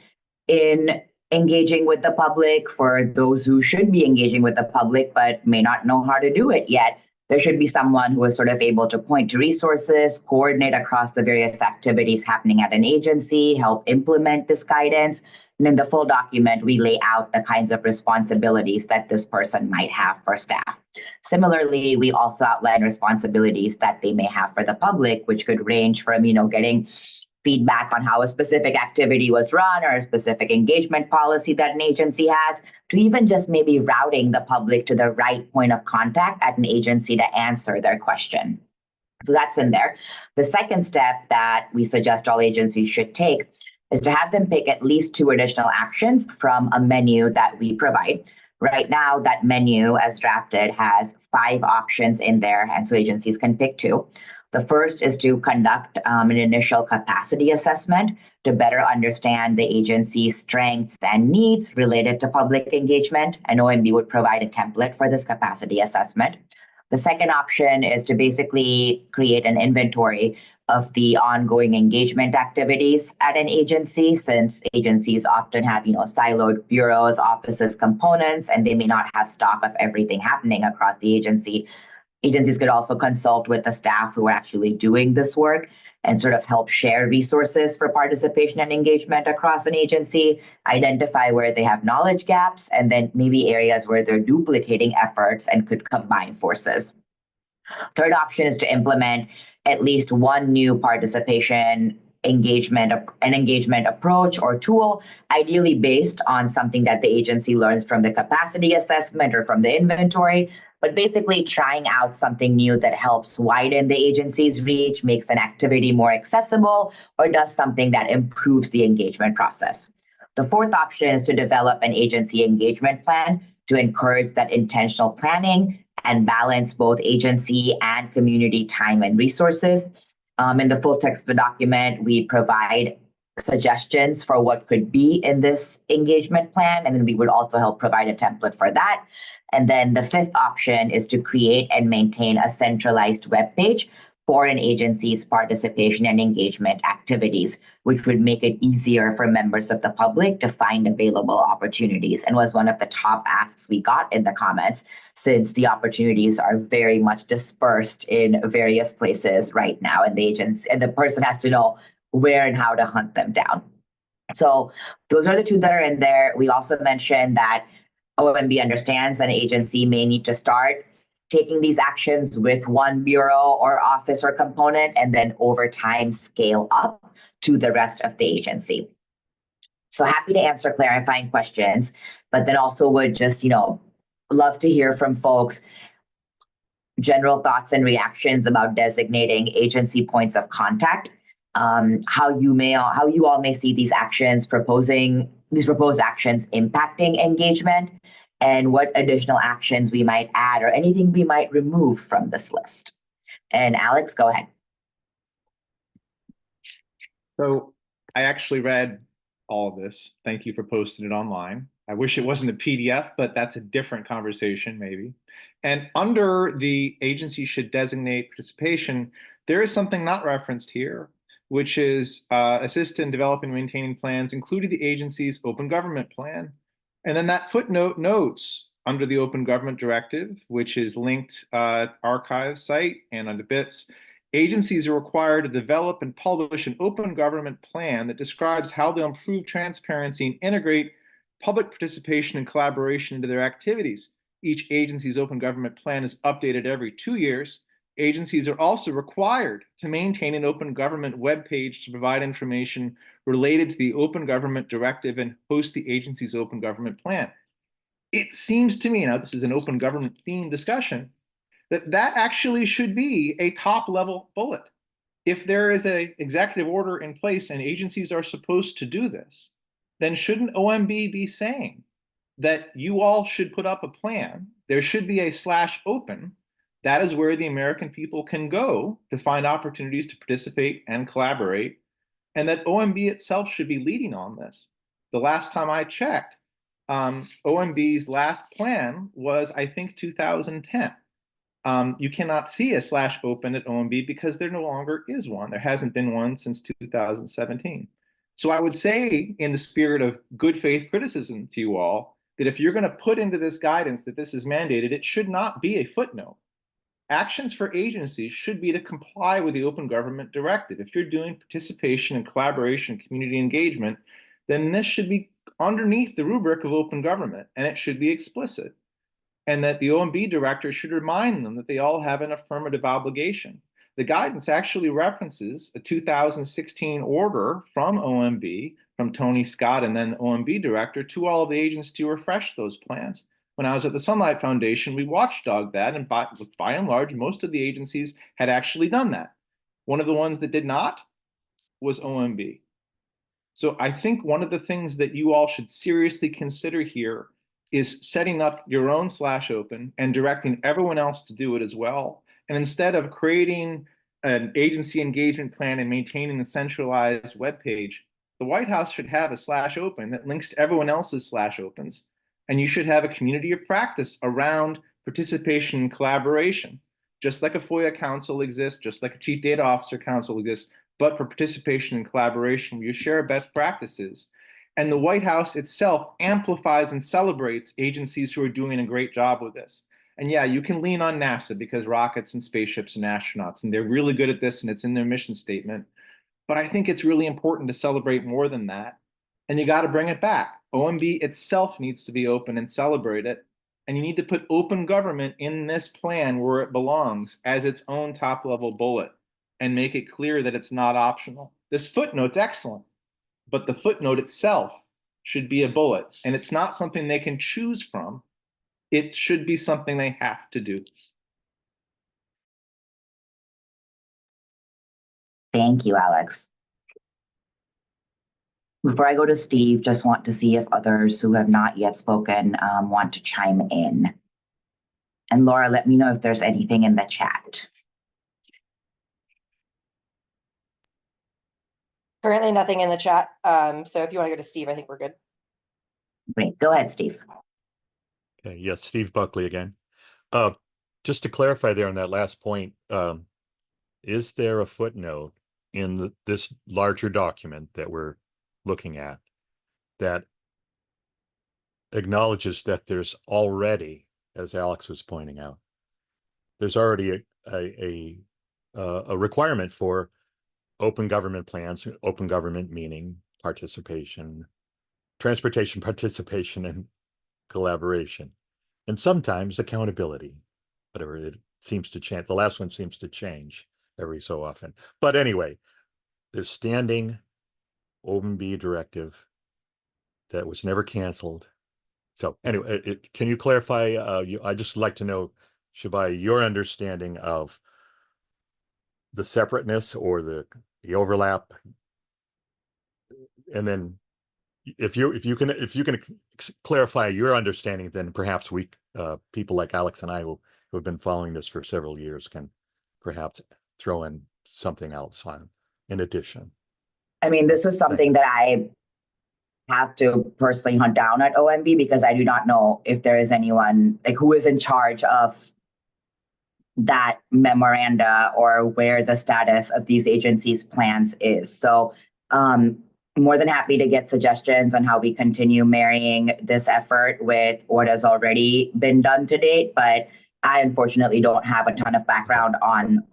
in engaging with the public, for those who should be engaging with the public but may not know how to do it yet, there should be someone who is sort of able to point to resources, coordinate across the various activities happening at an agency, help implement this guidance. And in the full document, we lay out the kinds of responsibilities that this person might have for staff. Similarly, we also outline responsibilities that they may have for the public, which could range from, getting feedback on how a specific activity was run or a specific engagement policy that an agency has, to even just maybe routing the public to the right point of contact at an agency to answer their question. So that's in there. The second step that we suggest all agencies should take is to have them pick at least 2 additional actions from a menu that we provide. Right now, that menu, as drafted, has 5 options in there, and so agencies can pick 2. The first is to conduct an initial capacity assessment to better understand the agency's strengths and needs related to public engagement, and OMB would provide a template for this capacity assessment. The second option is to basically create an inventory of the ongoing engagement activities at an agency, since agencies often have, siloed bureaus, offices, components, and they may not have stock of everything happening across the agency. Agencies could also consult with the staff who are actually doing this work and sort of help share resources for participation and engagement across an agency, identify where they have knowledge gaps, and then maybe areas where they're duplicating efforts and could combine forces. Third option is to implement at least 1 new participation engagement approach or tool, ideally based on something that the agency learns from the capacity assessment or from the inventory, but basically trying out something new that helps widen the agency's reach, makes an activity more accessible, or does something that improves the engagement process. The fourth option is to develop an agency engagement plan to encourage that intentional planning and balance both agency and community time and resources. In the full text of the document, we provide suggestions for what could be in this engagement plan, and then we would also help provide a template for that. And then the fifth option is to create and maintain a centralized web page for an agency's participation and engagement activities, which would make it easier for members of the public to find available opportunities, and was one of the top asks we got in the comments, since the opportunities are very much dispersed in various places right now, and the agency and the person has to know where and how to hunt them down. So those are the 2 that are in there. We also mentioned that OMB understands an agency may need to start taking these actions with 1 bureau or office or component, and then over time scale up to the rest of the agency. So happy to answer clarifying questions, but then also would just, love to hear from folks general thoughts and reactions about designating agency points of contact, how you all may see these proposed actions impacting engagement, and what additional actions we might add or anything we might remove from this list. And Alex, go ahead. So I actually read all of this. Thank you for posting it online. I wish it wasn't a PDF, but that's a different conversation maybe. And under the agency should designate participation, there is something not referenced here, which is assist in developing and maintaining plans, including the agency's open government plan. And then that footnote notes under the Open Government Directive, which is linked archive site and under BITS, agencies are required to develop and publish an open government plan that describes how they'll improve transparency and integrate public participation and collaboration into their activities. Each agency's open government plan is updated every 2 years. agencies are also required to maintain an open government webpage to provide information related to the Open Government Directive and host the agency's open government plan. It seems to me, now this is an open government theme discussion, that actually should be a top level bullet. If there is an executive order in place and agencies are supposed to do this, then shouldn't OMB be saying that you all should put up a plan? There should be a /open. That is where the American people can go to find opportunities to participate and collaborate, and that OMB itself should be leading on this. The last time I checked, OMB's last plan was, I think, 2010. You cannot see a /open at OMB because there no longer is one. There hasn't been one since 2017. So I would say, in the spirit of good faith criticism to you all, that if you're going to put into this guidance that this is mandated, it should not be a footnote. Actions for agencies should be to comply with the Open Government Directive. If you're doing participation and collaboration, community engagement, then this should be underneath the rubric of open government, and it should be explicit. And that the OMB director should remind them that they all have an affirmative obligation. The guidance actually references a 2016 order from OMB, from Tony Scott and then the OMB director, to all of the agencies to refresh those plans. When I was at the Sunlight Foundation, we watchdogged that, and by and large, most of the agencies had actually done that. One of the ones that did not was OMB. So I think one of the things that you all should seriously consider here is setting up your own /open and directing everyone else to do it as well. And instead of creating an agency engagement plan and maintaining the centralized web page, the White House should have a /open that links to everyone else's /opens. And you should have a community of practice around participation and collaboration, just like a FOIA council exists, just like a Chief Data Officer Council exists, but for participation and collaboration, where you share best practices. And the White House itself amplifies and celebrates agencies who are doing a great job with this. And yeah, you can lean on NASA because rockets and spaceships and astronauts, and they're really good at this and it's in their mission statement. But I think it's really important to celebrate more than that. And you got to bring it back. OMB itself needs to be open and celebrate it. And you need to put open government in this plan where it belongs as its own top level bullet and make it clear that it's not optional. This footnote's excellent, but the footnote itself should be a bullet, and it's not something they can choose from. It should be something they have to do. Thank you, Alex. Before I go to Steve, just want to see if others who have not yet spoken want to chime in. And Laura, let me know if there's anything in the chat. Currently nothing in the chat. So if you want to go to Steve, I think we're good. Great, go ahead, Steve. Okay, yes, Steve Buckley again. Just to clarify there on that last point, is there a footnote in this larger document that we're looking at that acknowledges that there's already, as Alex was pointing out, there's already a requirement for open government plans, open government meaning participation, transportation participation, and collaboration, and sometimes accountability, whatever it seems to change. The last one seems to change every so often. But anyway, there's standing OMB directive that was never canceled. So anyway, can you clarify? I just like to know, Shabai, your understanding of the separateness or the overlap, and then if you can clarify your understanding, then perhaps we people like Alex and I who have been following this for several years can perhaps throw in something else in addition. I mean, this is something that I have to personally hunt down at OMB because I do not know if there is anyone like who is in charge of that memoranda or where the status of these agencies' plans is. So more than happy to get suggestions on how we continue marrying this effort with what has already been done to date. But I unfortunately don't have a ton of background on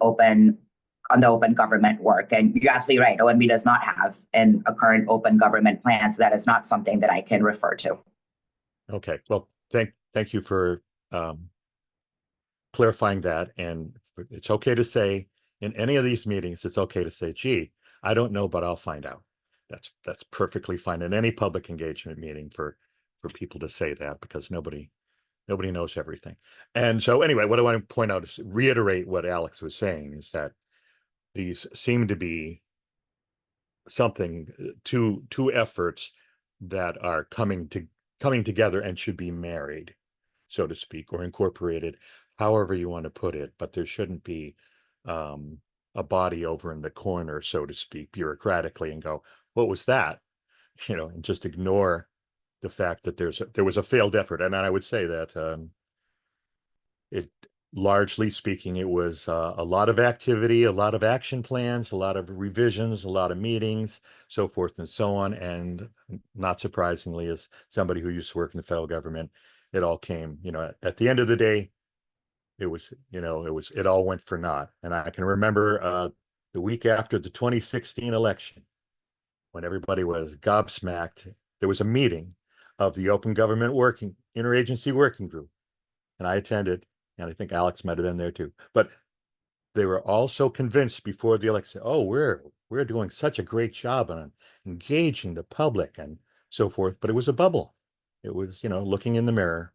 the open government work. And you're absolutely right. OMB does not have a current open government plan. So that is not something that I can refer to. Okay. Well, thank you for clarifying that. And it's okay to say in any of these meetings, it's okay to say, gee, I don't know, but I'll find out. That's perfectly fine in any public engagement meeting for people to say that, because nobody knows everything. And so anyway, what I want to point out is reiterate what Alex was saying, is that these seem to be two efforts that are coming together and should be married, so to speak, or incorporated, however you want to put it. But there shouldn't be a body over in the corner, so to speak, bureaucratically, and go, what was that? And just ignore the fact that there was a failed effort. And I would say that it, largely speaking, it was a lot of activity, a lot of action plans, a lot of revisions, a lot of meetings, so forth and so on. And not surprisingly, as somebody who used to work in the federal government, it all came, at the end of the day, it all went for naught. And I can remember the week after the 2016 election, when everybody was gobsmacked, there was a meeting of the Open Government Interagency Working Group, and I attended, and I think Alex might have been there too. But they were all so convinced before the election, oh, we're doing such a great job on engaging the public and so forth. But it was a bubble. It was, looking in the mirror,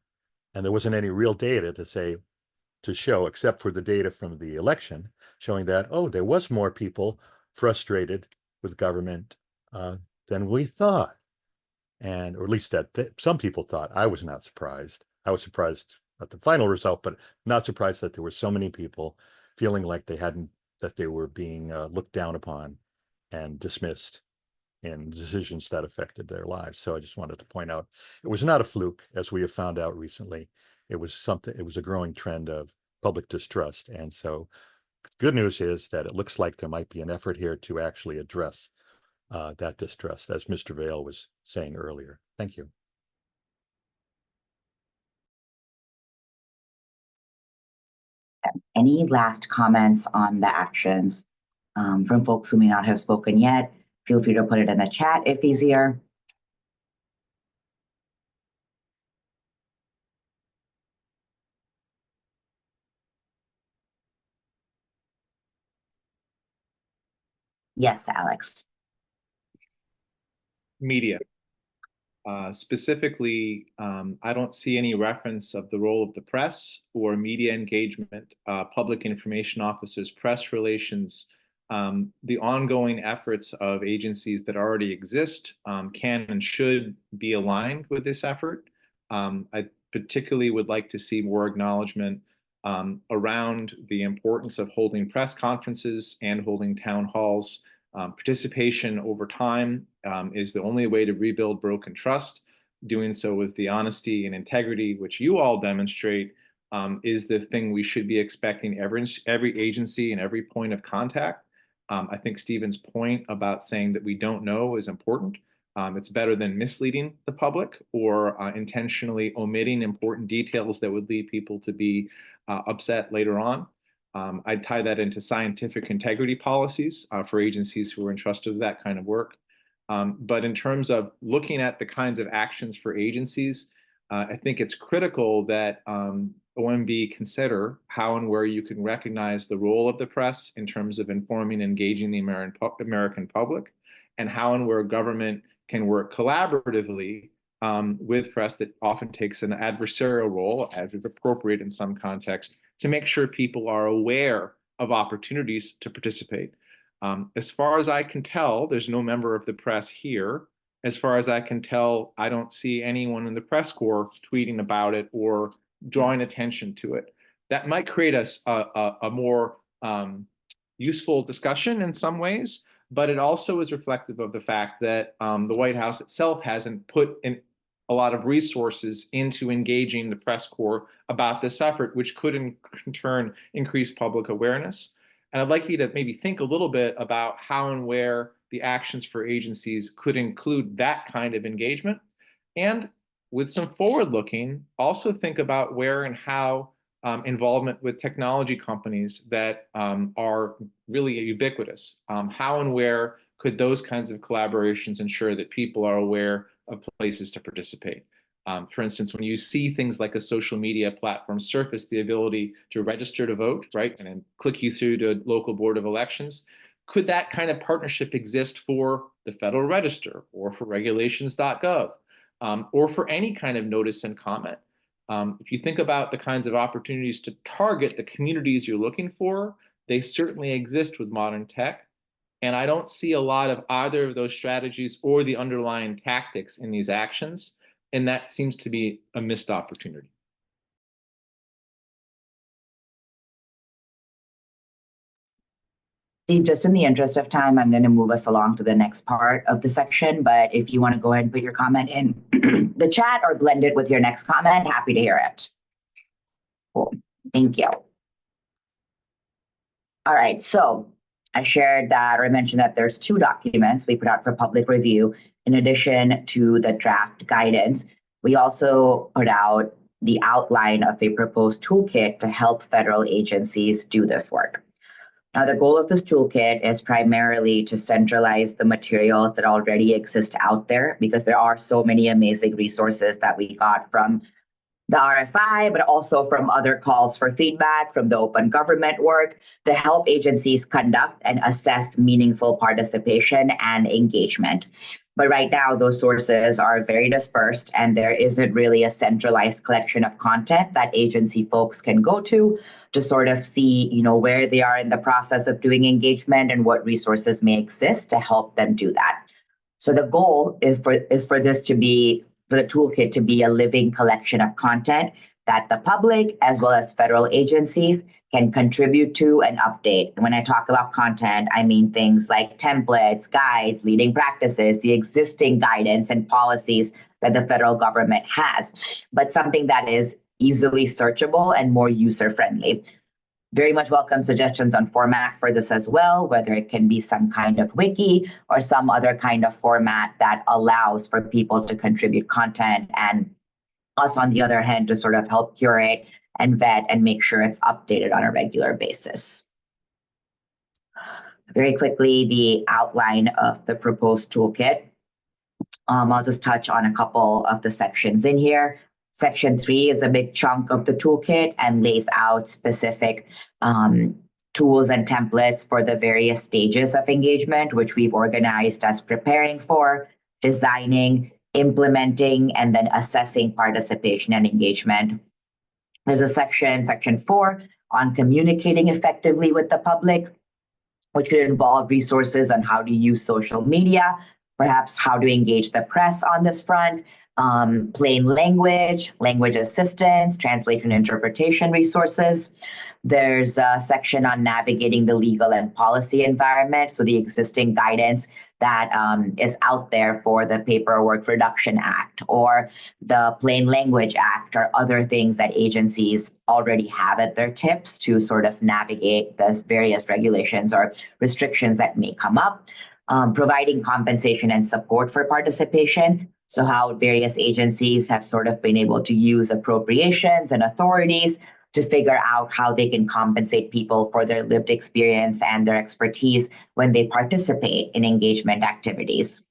and there wasn't any real data to show, except for the data from the election, showing that, oh, there was more people frustrated with government than we thought. And, or at least that some people thought. I was not surprised. I was surprised at the final result, but not surprised that there were so many people feeling like that they were being looked down upon and dismissed in decisions that affected their lives. So I just wanted to point out, it was not a fluke, as we have found out recently. It was a growing trend of public distrust. And so good news is that it looks like there might be an effort here to actually address that distrust, as Mr. Vail was saying earlier. Thank you. Any last comments on the actions from folks who may not have spoken yet? Feel free to put it in the chat if easier. Yes, Alex. Media. Specifically, I don't see any reference of the role of the press or media engagement, public information officers, press relations. The ongoing efforts of agencies that already exist can and should be aligned with this effort. I particularly would like to see more acknowledgement around the importance of holding press conferences and holding town halls. Participation over time is the only way to rebuild broken trust. Doing so with the honesty and integrity which you all demonstrate is the thing we should be expecting every agency and every point of contact. I think Stephen's point about saying that we don't know is important. It's better than misleading the public or intentionally omitting important details that would lead people to be upset later on. I'd tie that into scientific integrity policies for agencies who are entrusted with that kind of work. But in terms of looking at the kinds of actions for agencies, I think it's critical that OMB consider how and where you can recognize the role of the press in terms of informing and engaging the American public, and how and where government can work collaboratively with press that often takes an adversarial role, as is appropriate in some contexts, to make sure people are aware of opportunities to participate. As far as I can tell, there's no member of the press here. As far as I can tell, I don't see anyone in the press corps tweeting about it or drawing attention to it. That might create a more useful discussion in some ways, but it also is reflective of the fact that the White House itself hasn't put in a lot of resources into engaging the press corps about this effort, which could in turn increase public awareness. And I'd like you to maybe think a little bit about how and where the actions for agencies could include that kind of engagement. And with some forward looking, also think about where and how involvement with technology companies that are really ubiquitous, how and where could those kinds of collaborations ensure that people are aware of places to participate? For instance, when you see things like a social media platform surface the ability to register to vote, right, and then click you through to local board of elections, could that kind of partnership exist for the Federal Register or for regulations.gov or for any kind of notice and comment? If you think about the kinds of opportunities to target the communities you're looking for, they certainly exist with modern tech. And I don't see a lot of either of those strategies or the underlying tactics in these actions. And that seems to be a missed opportunity. Steve, just in the interest of time, I'm going to move us along to the next part of the section. But if you want to go ahead and put your comment in the chat or blend it with your next comment, happy to hear it. Cool. Thank you. All right. So I shared that, or I mentioned that there's 2 documents we put out for public review. In addition to the draft guidance, we also put out the outline of a proposed toolkit to help federal agencies do this work. Now, the goal of this toolkit is primarily to centralize the materials that already exist out there, because there are so many amazing resources that we got from the RFI, but also from other calls for feedback from the open government work to help agencies conduct and assess meaningful participation and engagement. But right now, those sources are very dispersed, and there isn't really a centralized collection of content that agency folks can go to sort of see, where they are in the process of doing engagement and what resources may exist to help them do that. So the goal is for this to be, for the toolkit to be a living collection of content that the public as well as federal agencies can contribute to and update. And when I talk about content, I mean things like templates, guides, leading practices, the existing guidance and policies that the federal government has, but something that is easily searchable and more user-friendly. Very much welcome suggestions on format for this as well, whether it can be some kind of wiki or some other kind of format that allows for people to contribute content and us, on the other hand, to sort of help curate and vet and make sure it's updated on a regular basis. Very quickly, the outline of the proposed toolkit. I'll just touch on a couple of the sections in here. Section 3 is a big chunk of the toolkit and lays out specific tools and templates for the various stages of engagement, which we've organized as preparing for, designing, implementing, and then assessing participation and engagement. There's a section 4, on communicating effectively with the public, which would involve resources on how to use social media, perhaps how to engage the press on this front, plain language, language assistance, translation interpretation resources. There's a section on navigating the legal and policy environment, so the existing guidance that is out there for the Paperwork Reduction Act or the Plain Language Act or other things that agencies already have at their tips to sort of navigate the various regulations or restrictions that may come up. Providing compensation and support for participation. So how various agencies have sort of been able to use appropriations and authorities to figure out how they can compensate people for their lived experience and their expertise when they participate in engagement activities.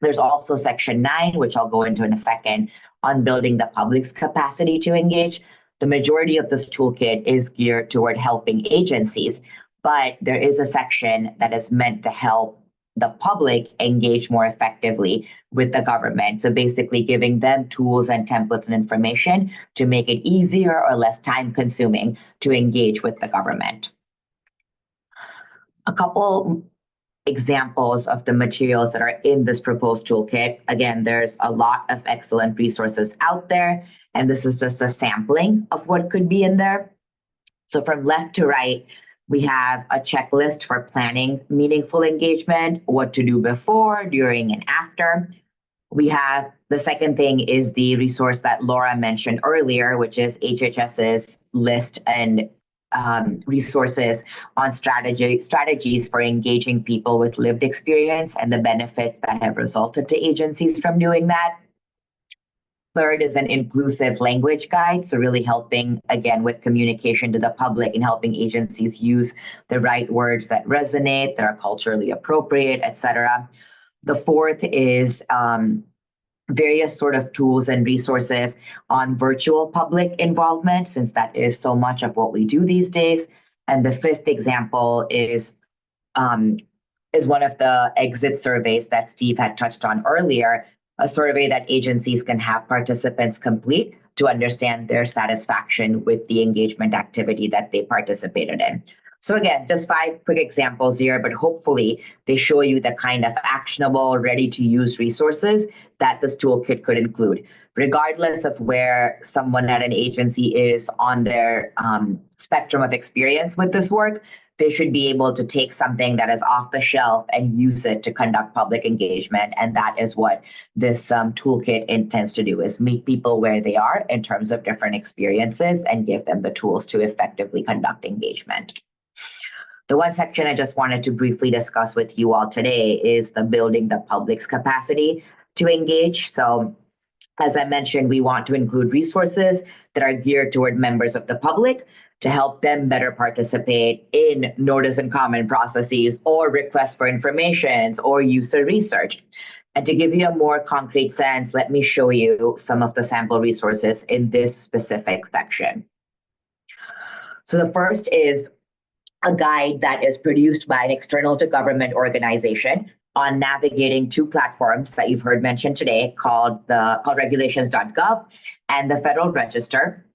There's also section 9, which I'll go into in a second, on building the public's capacity to engage. The majority of this toolkit is geared toward helping agencies, but there is a section that is meant to help the public engage more effectively with the government. So basically giving them tools and templates and information to make it easier or less time consuming to engage with the government. A couple examples of the materials that are in this proposed toolkit. Again, there's a lot of excellent resources out there, and this is just a sampling of what could be in there. So from left to right, we have a checklist for planning meaningful engagement, what to do before, during, and after. We have the second thing is the resource that Laura mentioned earlier, which is HHS's list and resources on strategies for engaging people with lived experience and the benefits that have resulted to agencies from doing that. Third is an inclusive language guide, so really helping, again, with communication to the public and helping agencies use the right words that resonate, that are culturally appropriate, etc. The fourth is various sort of tools and resources on virtual public involvement, since that is so much of what we do these days. And the fifth example is one of the exit surveys that Steve had touched on earlier, a survey that agencies can have participants complete to understand their satisfaction with the engagement activity that they participated in. So again, just 5 quick examples here, but hopefully they show you the kind of actionable, ready-to-use resources that this toolkit could include. Regardless of where someone at an agency is on their spectrum of experience with this work, they should be able to take something that is off the shelf and use it to conduct public engagement. And that is what this toolkit intends to do, is meet people where they are in terms of different experiences and give them the tools to effectively conduct engagement. The one section I just wanted to briefly discuss with you all today is the building the public's capacity to engage. So as I mentioned, we want to include resources that are geared toward members of the public to help them better participate in notice and comment processes or requests for information or user research. And to give you a more concrete sense, let me show you some of the sample resources in this specific section. So the first is a guide that is produced by an external to government organization on navigating 2 platforms that you've heard mentioned today called regulations.gov and the Federal Register.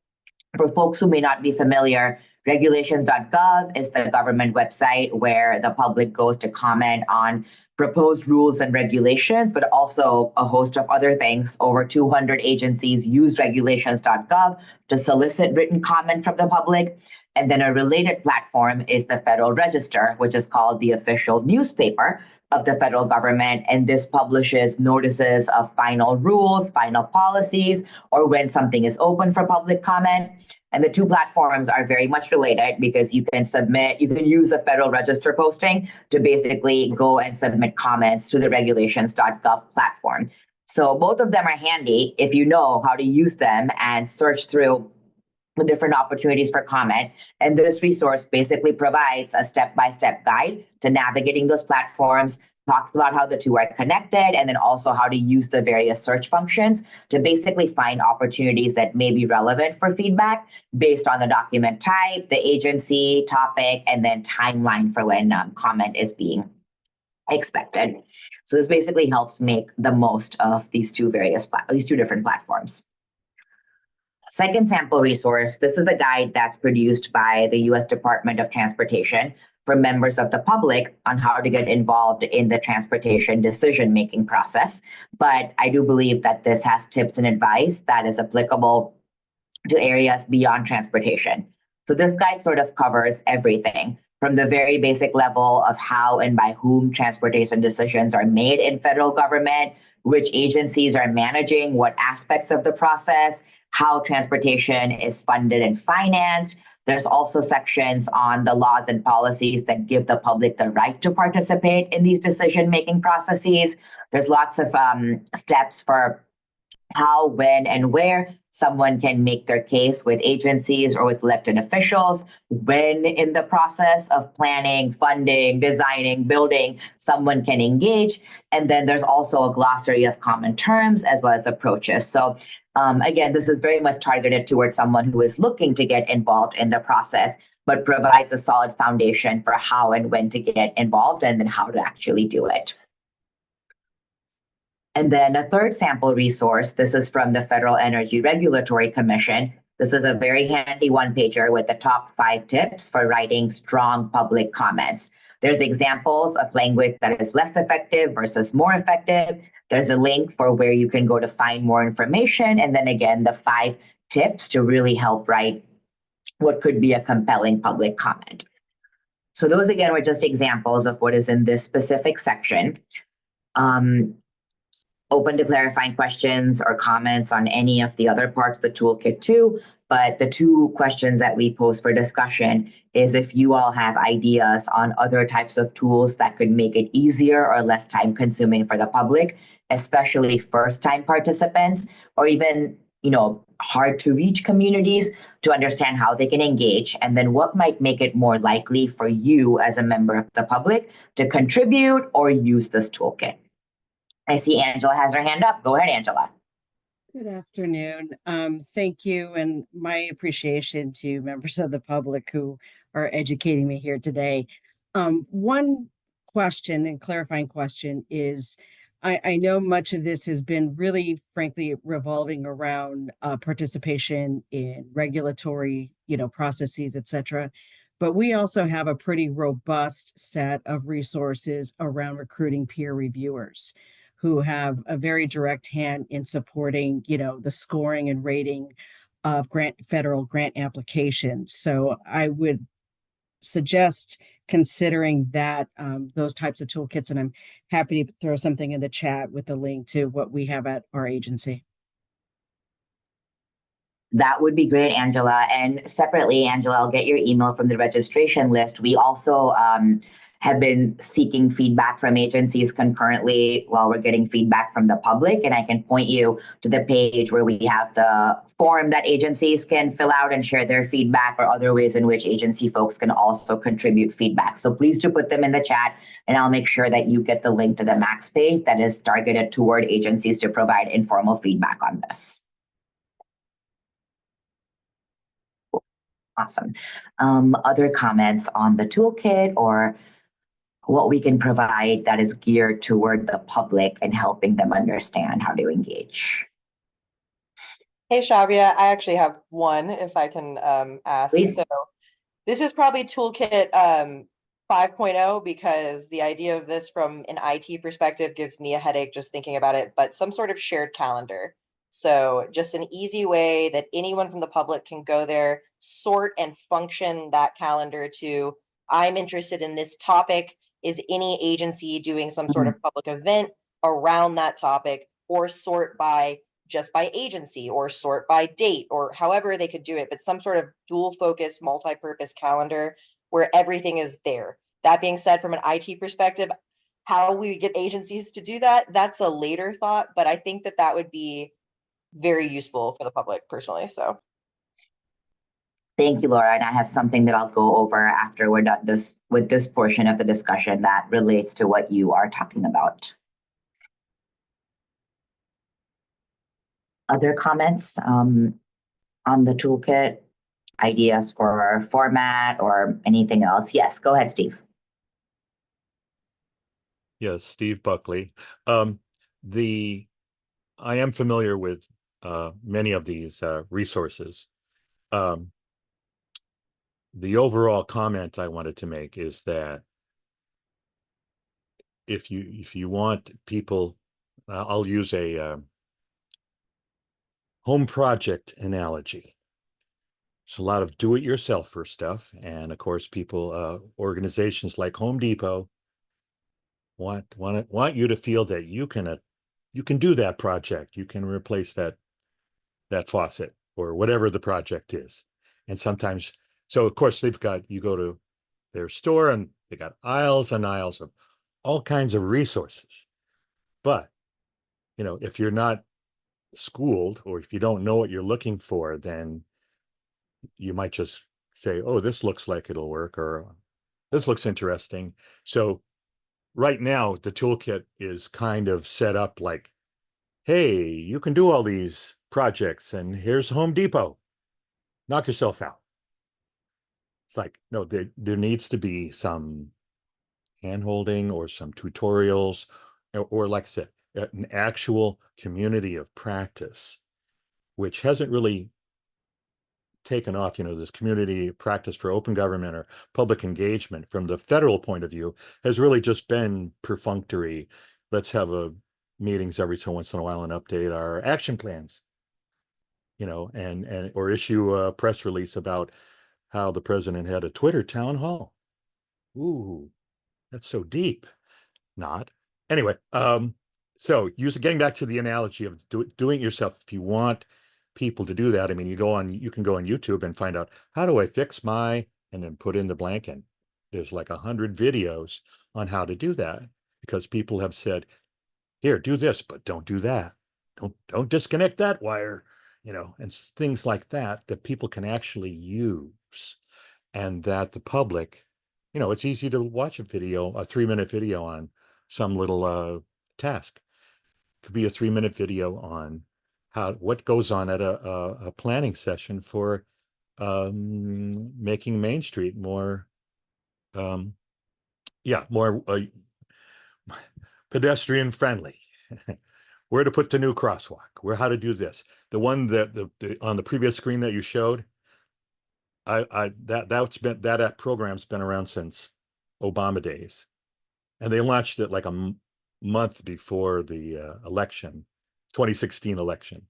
For folks who may not be familiar, regulations.gov is the government website where the public goes to comment on proposed rules and regulations, but also a host of other things. Over 200 agencies use regulations.gov to solicit written comment from the public. And then a related platform is the Federal Register, which is called the official newspaper of the federal government. And this publishes notices of final rules, final policies, or when something is open for public comment. And the 2 platforms are very much related because you can use a Federal Register posting to basically go and submit comments to the regulations.gov platform. So both of them are handy if you know how to use them and search through the different opportunities for comment. And this resource basically provides a step-by-step guide to navigating those platforms, talks about how the 2 are connected, and then also how to use the various search functions to basically find opportunities that may be relevant for feedback based on the document type, the agency, topic, and then timeline for when comment is being expected. So this basically helps make the most of these 2 different platforms. Second sample resource, this is a guide that's produced by the U.S. Department of Transportation for members of the public on how to get involved in the transportation decision-making process. But I do believe that this has tips and advice that is applicable to areas beyond transportation. So this guide sort of covers everything from the very basic level of how and by whom transportation decisions are made in federal government, which agencies are managing what aspects of the process, how transportation is funded and financed. There's also sections on the laws and policies that give the public the right to participate in these decision-making processes. There's lots of steps for how, when, and where someone can make their case with agencies or with elected officials, when in the process of planning, funding, designing, building, someone can engage. And then there's also a glossary of common terms as well as approaches. So again, this is very much targeted towards someone who is looking to get involved in the process, but provides a solid foundation for how and when to get involved and then how to actually do it. And then a third sample resource, this is from the Federal Energy Regulatory Commission. This is a very handy one-pager with the top 5 tips for writing strong public comments. There's examples of language that is less effective versus more effective. There's a link for where you can go to find more information. And then again, the 5 tips to really help write what could be a compelling public comment. So those again were just examples of what is in this specific section. Open to clarifying questions or comments on any of the other parts of the toolkit too. But the 2 questions that we pose for discussion is if you all have ideas on other types of tools that could make it easier or less time consuming for the public, especially first-time participants, or even, hard to reach communities to understand how they can engage, and then what might make it more likely for you as a member of the public to contribute or use this toolkit. I see Angela has her hand up. Go ahead, Angela. Good afternoon. Thank you, and my appreciation to members of the public who are educating me here today. One question and clarifying question is, I know much of this has been really, frankly, revolving around participation in regulatory, processes, etc. But we also have a pretty robust set of resources around recruiting peer reviewers who have a very direct hand in supporting, the scoring and rating of federal grant applications. So I would suggest considering that those types of toolkits, and I'm happy to throw something in the chat with a link to what we have at our agency. That would be great, Angela. And separately, Angela, I'll get your email from the registration list. We also have been seeking feedback from agencies concurrently while we're getting feedback from the public. And I can point you to the page where we have the form that agencies can fill out and share their feedback, or other ways in which agency folks can also contribute feedback. So please do put them in the chat, and I'll make sure that you get the link to the Max page that is targeted toward agencies to provide informal feedback on this. Awesome. Other comments on the toolkit or what we can provide that is geared toward the public and helping them understand how to engage? Hey, Shavia, I actually have one if I can ask. Please. So this is probably Toolkit 5.0, because the idea of this from an IT perspective gives me a headache just thinking about it, but some sort of shared calendar. So just an easy way that anyone from the public can go there, sort and function that calendar to, I'm interested in this topic. Is any agency doing some sort of public event around that topic, or sort by just by agency, or sort by date, or however they could do it, but some sort of dual focus, multi-purpose calendar where everything is there. That being said, from an IT perspective, how we get agencies to do that, that's a later thought, but I think that that would be very useful for the public personally. So Thank you, Laura. And I have something that I'll go over after we're done with this portion of the discussion that relates to what you are talking about. Other comments on the toolkit, ideas for format or anything else? Yes, go ahead, Steve. Yes, Steve Buckley. I am familiar with many of these resources. The overall comment I wanted to make is that if you want people, I'll use a home project analogy. It's a lot of do-it-yourselfer stuff, and of course, people, organizations like Home Depot want you to feel that you can do that project. You can replace that faucet or whatever the project is. And sometimes, so of course you go to their store and they got aisles and aisles of all kinds of resources. But, if you're not schooled, or if you don't know what you're looking for, then you might just say, oh, this looks like it'll work, or this looks interesting. So right now, the toolkit is kind of set up like, hey, you can do all these projects, and here's Home Depot. Knock yourself out. It's like, no, there needs to be some hand-holding or some tutorials, or like I said, an actual community of practice, which hasn't really taken off. This community practice for open government or public engagement from the federal point of view has really just been perfunctory. Let's have meetings every so once in a while and update our action plans, and or issue a press release about how the president had a Twitter town hall. Ooh, that's so deep. Not. Anyway, so getting back to the analogy of doing it yourself, if you want people to do that, I mean, you can go on YouTube and find out, how do I fix and then put in the blank, and there's like 100 videos on how to do that, because people have said, here, do this, but don't do that. Don't disconnect that wire, and things like that people can actually use, and that the public, it's easy to watch a 3-minute video on some little task. could be a 3-minute video on what goes on at a planning session for making Main Street more more pedestrian friendly. Where to put the new crosswalk, how to do this. The one that on the previous screen that you showed, that program's been around since Obama days, and they launched it like a month before the election, 2016 election,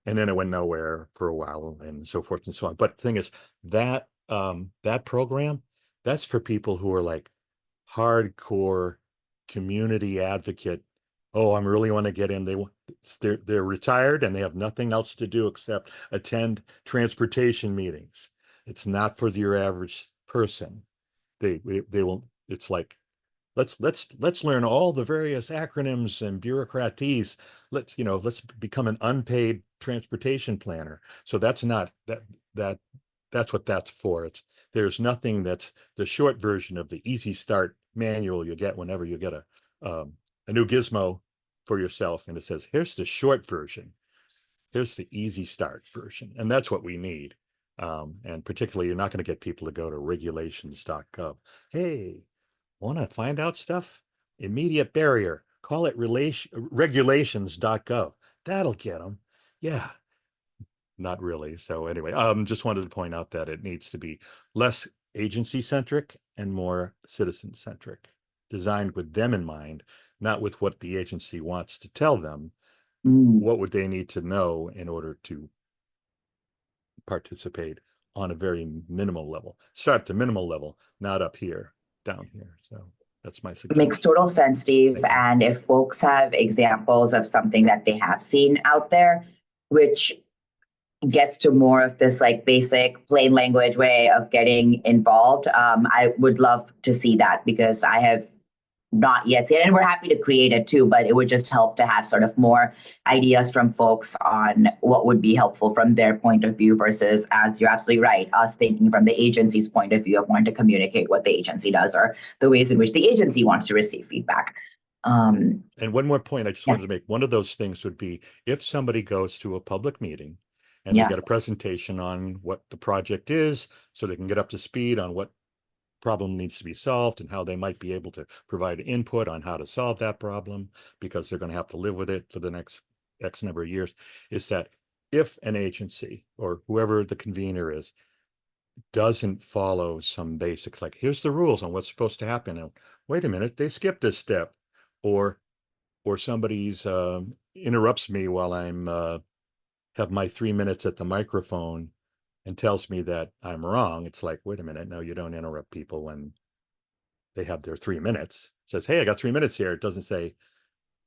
and then it went nowhere for a while, and so forth and so on. But the thing is that that program, that's for people who are like hardcore community advocate. Oh, I really want to get in. They're retired and they have nothing else to do except attend transportation meetings. It's not for your average person. They will. It's like let's learn all the various acronyms and bureaucraties. Let's become an unpaid transportation planner. So that's not that's what that's for. There's nothing that's the short version of the easy start manual you get whenever you get a new gizmo for yourself, and it says, here's the short version, here's the easy start version, and that's what we need. And particularly, you're not going to get people to go to regulations.gov. Hey, want to find out stuff? Immediate barrier. Call it regulations.gov. That'll get them. Yeah, not really. So anyway, just wanted to point out that it needs to be less agency centric and more citizen centric, designed with them in mind, not with what the agency wants to tell them. What would they need to know in order to participate on a very minimal level? Start at the minimal level, not up here, down here. So that's my suggestion. Makes total sense, Steve. And if folks have examples of something that they have seen out there, which gets to more of this like basic plain language way of getting involved, I would love to see that, because I have not yet seen it, and we're happy to create it too, but it would just help to have sort of more ideas from folks on what would be helpful from their point of view versus, as you're absolutely right, us thinking from the agency's point of view of wanting to communicate what the agency does or the ways in which the agency wants to receive feedback. And one more point I just wanted to make. One of those things would be if somebody goes to a public meeting and they get a presentation on what the project is, so they can get up to speed on what problem needs to be solved and how they might be able to provide input on how to solve that problem, because they're going to have to live with it for the next X number of years, is that if an agency or whoever the convener is doesn't follow some basics, like here's the rules on what's supposed to happen, and wait a minute, they skipped this step, or somebody's interrupts me while I'm have my 3 minutes at the microphone and tells me that I'm wrong. It's like, wait a minute, no, you don't interrupt people when they have their 3 minutes. It says, hey, I got 3 minutes here. It doesn't say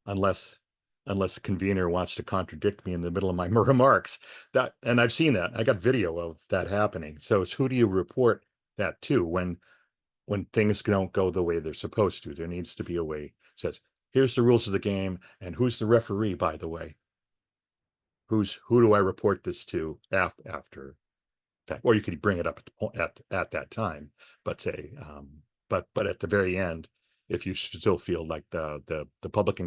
unless the convener wants to contradict me in the middle of my remarks. And I've seen that. I got video of that happening. So it's who do you report that to when things don't go the way they're supposed to? There needs to be a way. It says, here's the rules of the game, and who's the referee, by the way? Who do I report this to after? Or you could bring it up at that time, but say, but at the very end, if you still feel like the public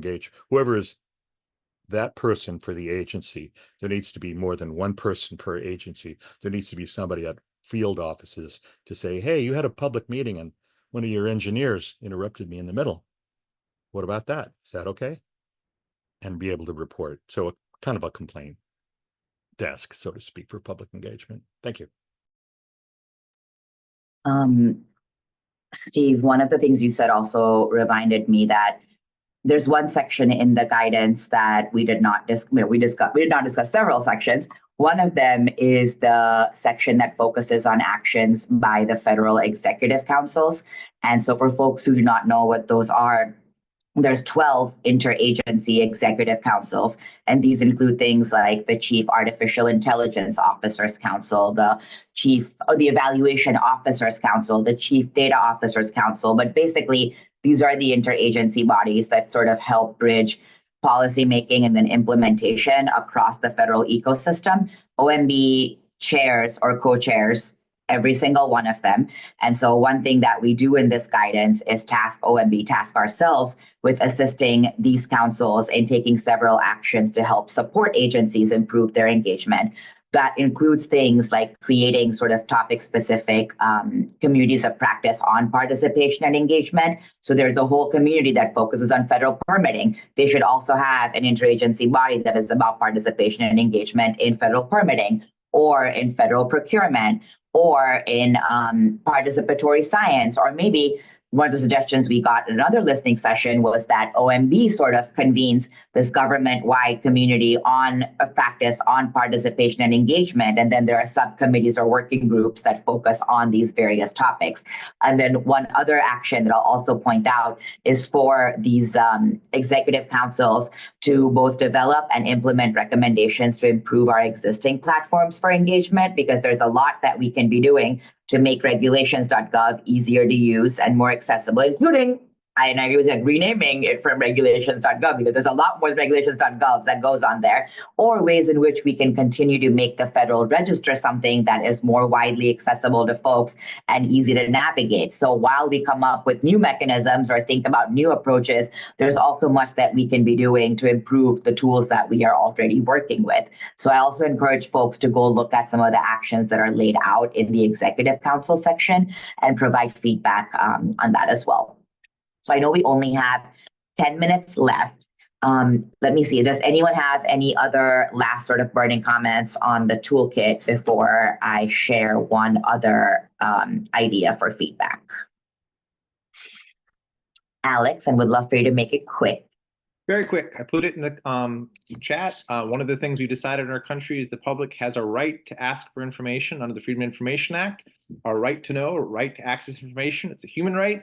whoever is that person for the agency, there needs to be more than one person per agency. There needs to be somebody at field offices to say, hey, you had a public meeting and one of your engineers interrupted me in the middle. What about that? Is that okay? And be able to report. So kind of a complaint desk, so to speak, for public engagement. Thank you. Steve, one of the things you said also reminded me that there's one section in the guidance that we did not discuss. We did not discuss several sections. One of them is the section that focuses on actions by the federal executive councils. And so for folks who do not know what those are, there's 12 interagency executive councils, and these include things like the Chief Artificial Intelligence Officers Council, the Evaluation Officers Council, the Chief Data Officers Council. But basically, these are the interagency bodies that sort of help bridge policymaking and then implementation across the federal ecosystem. OMB chairs or co-chairs every single one of them. And so one thing that we do in this guidance is task ourselves with assisting these councils in taking several actions to help support agencies improve their engagement. That includes things like creating sort of topic-specific communities of practice on participation and engagement. So there's a whole community that focuses on federal permitting. They should also have an interagency body that is about participation and engagement in federal permitting, or in federal procurement, or in participatory science, or maybe one of the suggestions we got in another listening session was that OMB sort of convenes this government-wide community of practice on participation and engagement. And then there are subcommittees or working groups that focus on these various topics. And then one other action that I'll also point out is for these executive councils to both develop and implement recommendations to improve our existing platforms for engagement, because there's a lot that we can be doing to make regulations.gov easier to use and more accessible, including, and I agree with like renaming it from regulations.gov, because there's a lot more than regulations.gov that goes on there, or ways in which we can continue to make the Federal Register something that is more widely accessible to folks and easy to navigate. So while we come up with new mechanisms or think about new approaches, there's also much that we can be doing to improve the tools that we are already working with. So I also encourage folks to go look at some of the actions that are laid out in the Executive Council section and provide feedback on that as well. So I know we only have 10 minutes left. Let me see, does anyone have any other last sort of burning comments on the toolkit before I share one other idea for feedback? Alex, and would love for you to make it quick. Very quick. I put it in the chat. One of the things we decided in our country is the public has a right to ask for information under the Freedom of Information Act, a right to know, a right to access information. It's a human right.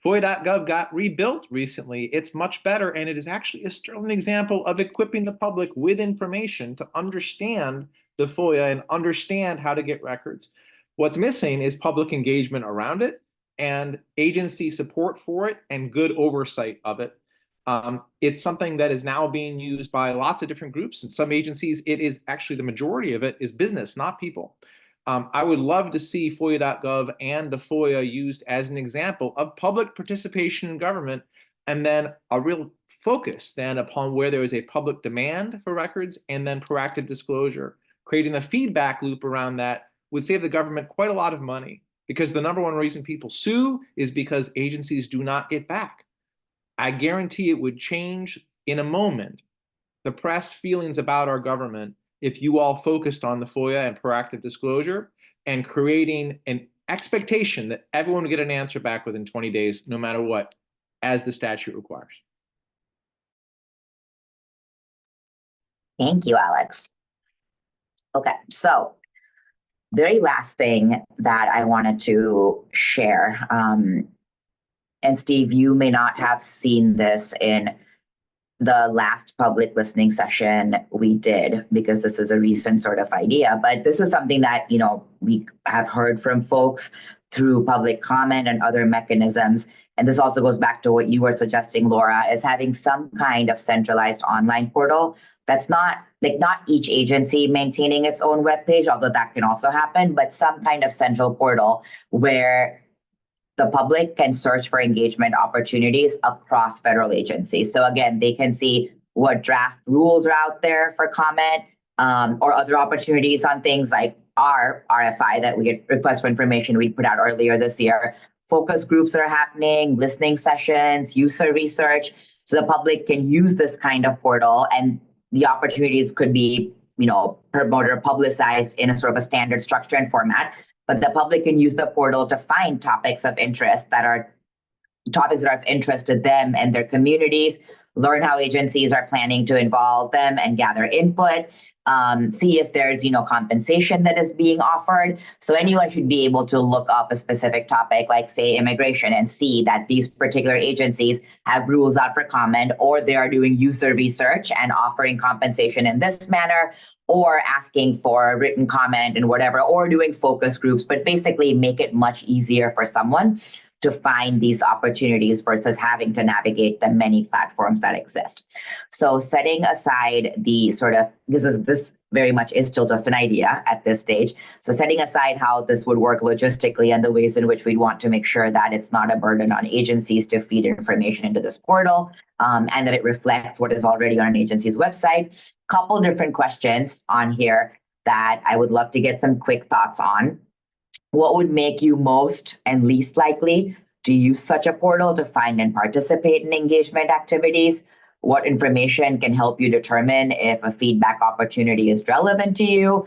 FOIA.gov got rebuilt recently. It's much better, and it is actually a sterling example of equipping the public with information to understand the FOIA and understand how to get records. What's missing is public engagement around it and agency support for it and good oversight of it. It's something that is now being used by lots of different groups. In some agencies, it is actually the majority of it is business, not people. I would love to see FOIA.gov and the FOIA used as an example of public participation in government, and then a real focus then upon where there is a public demand for records and then proactive disclosure. Creating a feedback loop around that would save the government quite a lot of money, because the number one reason people sue is because agencies do not get back. I guarantee it would change in a moment the press feelings about our government if you all focused on the FOIA and proactive disclosure and creating an expectation that everyone would get an answer back within 20 days, no matter what, as the statute requires. Thank you, Alex. Okay, so very last thing that I wanted to share, and Steve, you may not have seen this in the last public listening session we did, because this is a recent sort of idea, but this is something that, you know, we have heard from folks through public comment and other mechanisms. And this also goes back to what you were suggesting, Laura, is having some kind of centralized online portal that's not each agency maintaining its own webpage, although that can also happen, but some kind of central portal where the public can search for engagement opportunities across federal agencies. So again, they can see what draft rules are out there for comment, or other opportunities on things like our RFI that we get requests for information we put out earlier this year, focus groups that are happening, listening sessions, user research. So the public can use this kind of portal, and the opportunities could be, you know, promoted or publicized in a sort of a standard structure and format. But the public can use the portal to find topics of interest that are of interest to them and their communities, learn how agencies are planning to involve them and gather input, see if there's, you know, compensation that is being offered. So anyone should be able to look up a specific topic, like say immigration, and see that these particular agencies have rules out for comment, or they are doing user research and offering compensation in this manner, or asking for written comment and whatever, or doing focus groups, but basically make it much easier for someone to find these opportunities versus having to navigate the many platforms that exist. So setting aside the sort of, this very much is still just an idea at this stage. So setting aside how this would work logistically and the ways in which we'd want to make sure that it's not a burden on agencies to feed information into this portal, and that it reflects what is already on an agency's website. Couple different questions on here that I would love to get some quick thoughts on. What would make you most and least likely to use such a portal to find and participate in engagement activities? What information can help you determine if a feedback opportunity is relevant to you,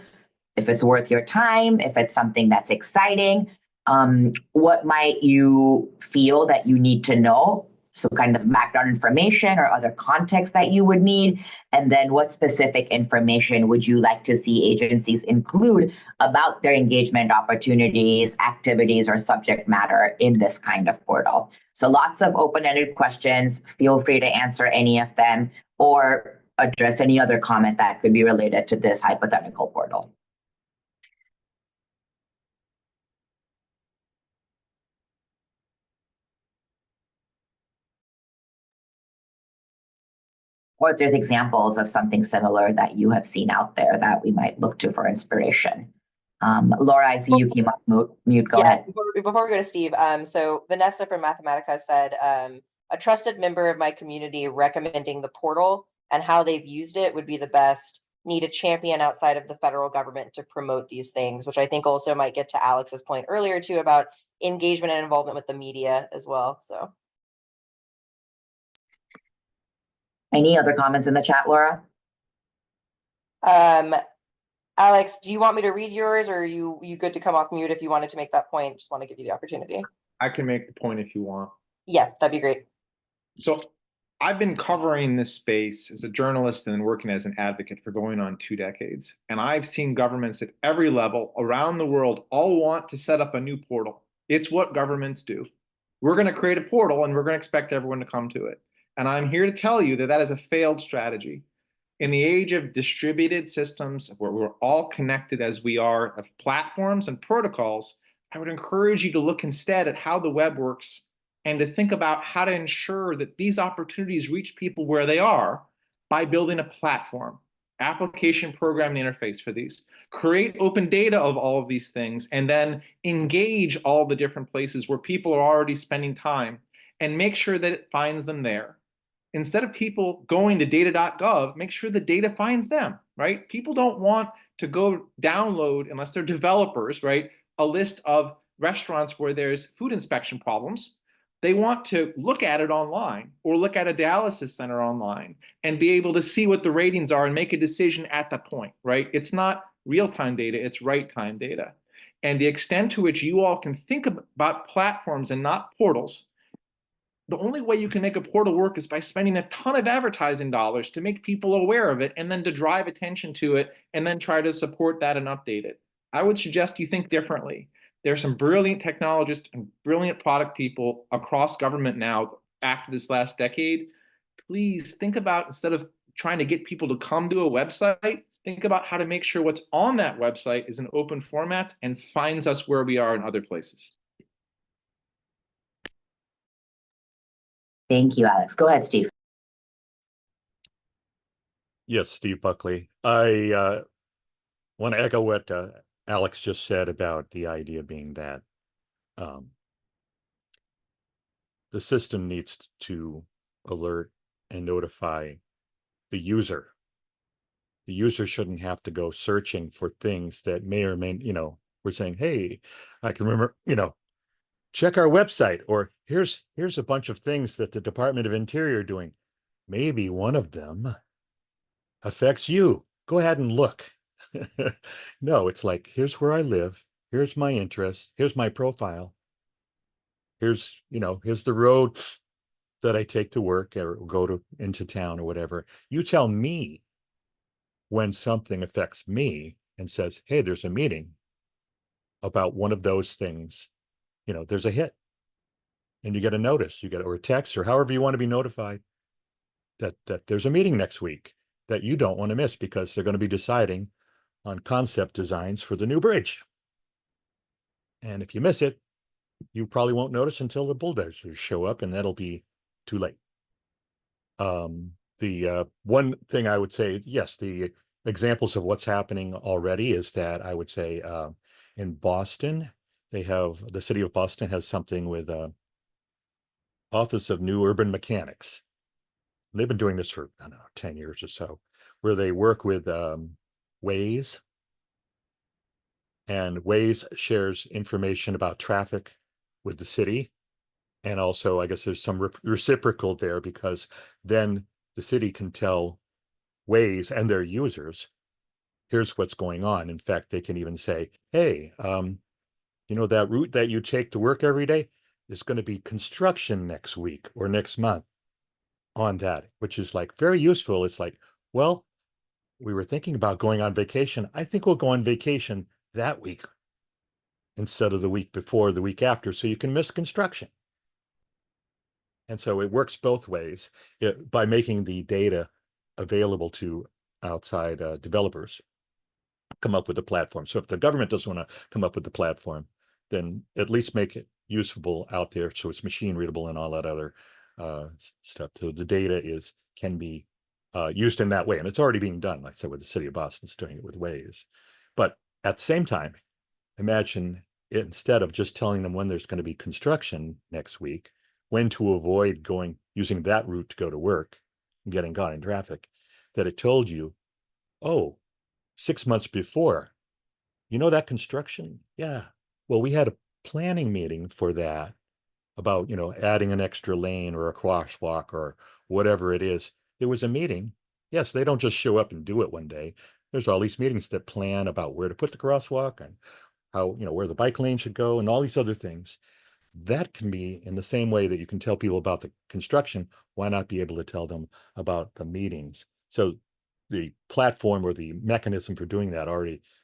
if it's worth your time, if it's something that's exciting? What might you feel that you need to know? So kind of background information or other context that you would need. And then what specific information would you like to see agencies include about their engagement opportunities, activities, or subject matter in this kind of portal? So lots of open-ended questions. Feel free to answer any of them or address any other comment that could be related to this hypothetical portal. Or if there's examples of something similar that you have seen out there that we might look to for inspiration. Laura, I see you came off mute. Go Yes, ahead. before we go to Steve, so Vanessa from Mathematica said, a trusted member of my community recommending the portal and how they've used it would be the best. Need a champion outside of the federal government to promote these things, which I think also might get to Alex's point earlier too about engagement and involvement with the media as well. So. Any other comments in the chat, Laura? Alex, do you want me to read yours, or are you good to come off mute if you wanted to make that point? Just want to give you the opportunity. I can make the point if you want. Yeah, that'd be great. So I've been covering this space as a journalist and working as an advocate for going on 2 decades. And I've seen governments at every level around the world all want to set up a new portal. It's what governments do. We're going to create a portal and we're going to expect everyone to come to it. And I'm here to tell you that that is a failed strategy. In the age of distributed systems where we're all connected as we are, of platforms and protocols, I would encourage you to look instead at how the web works and to think about how to ensure that these opportunities reach people where they are by building a platform, application programming interface for these. Create open data of all of these things and then engage all the different places where people are already spending time and make sure that it finds them there. Instead of people going to data.gov, make sure the data finds them, right? People don't want to go download, unless they're developers, right, a list of restaurants where there's food inspection problems. They want to look at it online or look at a dialysis center online and be able to see what the ratings are and make a decision at that point, right? It's not real-time data, it's right-time data. And the extent to which you all can think about platforms and not portals, the only way you can make a portal work is by spending a ton of advertising dollars to make people aware of it and then to drive attention to it and then try to support that and update it. I would suggest you think differently. There are some brilliant technologists and brilliant product people across government now after this last decade. Please think about, instead of trying to get people to come to a website, think about how to make sure what's on that website is in open formats and finds us where we are in other places. Thank you, Alex. Go ahead, Steve. Yes, Steve Buckley. I want to echo what Alex just said about the idea being that the system needs to alert and notify the user. The user shouldn't have to go searching for things that may or may, we're saying, hey, I can remember, check our website, or here's a bunch of things that the Department of Interior are doing. Maybe one of them affects you. Go ahead and look. No, it's like, here's where I live. Here's my interest. Here's my profile. Here's the road that I take to work or go into town or whatever. You tell me when something affects me and says, hey, there's a meeting about one of those things. There's a hit. And you get a notice, or a text, or however you want to be notified that there's a meeting next week that you don't want to miss because they're going to be deciding on concept designs for the new bridge. And if you miss it, you probably won't notice until the bulldozers show up, and that'll be too late. The one thing I would say, yes, the examples of what's happening already is that I would say in Boston, the city of Boston has something with Office of New Urban Mechanics. They've been doing this for, I don't know, 10 years or so, where they work with Waze, and Waze shares information about traffic with the city. And also, I guess there's some reciprocal there, because then the city can tell Waze and their users, here's what's going on. In fact, they can even say, hey, that route that you take to work every day is going to be construction next week or next month on that, which is like very useful. It's like, well, we were thinking about going on vacation. I think we'll go on vacation that week instead of the week before, the week after, so you can miss construction. And so it works both ways by making the data available to outside developers come up with a platform. So if the government doesn't want to come up with the platform, then at least make it usable out there so it's machine readable and all that other stuff. So the data can be used in that way. And it's already being done, like I said, with the city of Boston's doing it with Waze. But at the same time, imagine instead of just telling them when there's going to be construction next week, when to avoid using that route to go to work and getting caught in traffic, that it told you, oh, 6 months before, that construction? Yeah. Well, we had a planning meeting for that about, adding an extra lane or a crosswalk or whatever it is. There was a meeting. Yes, they don't just show up and do it one day. There's all these meetings that plan about where to put the crosswalk and how, where the bike lane should go and all these other things. That can be in the same way that you can tell people about the construction. Why not be able to tell them about the meetings? So the platform or the mechanism for doing that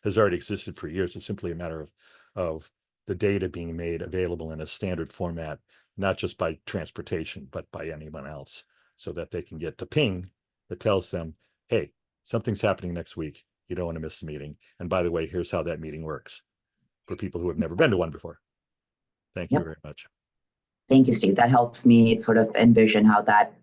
has already existed for years. It's simply a matter of the data being made available in a standard format, not just by transportation, but by anyone else, so that they can get the ping that tells them, hey, something's happening next week. You don't want to miss the meeting. And by the way, here's how that meeting works for people who have never been to one before. Thank you very much. Thank you, Steve. That helps me sort of envision how that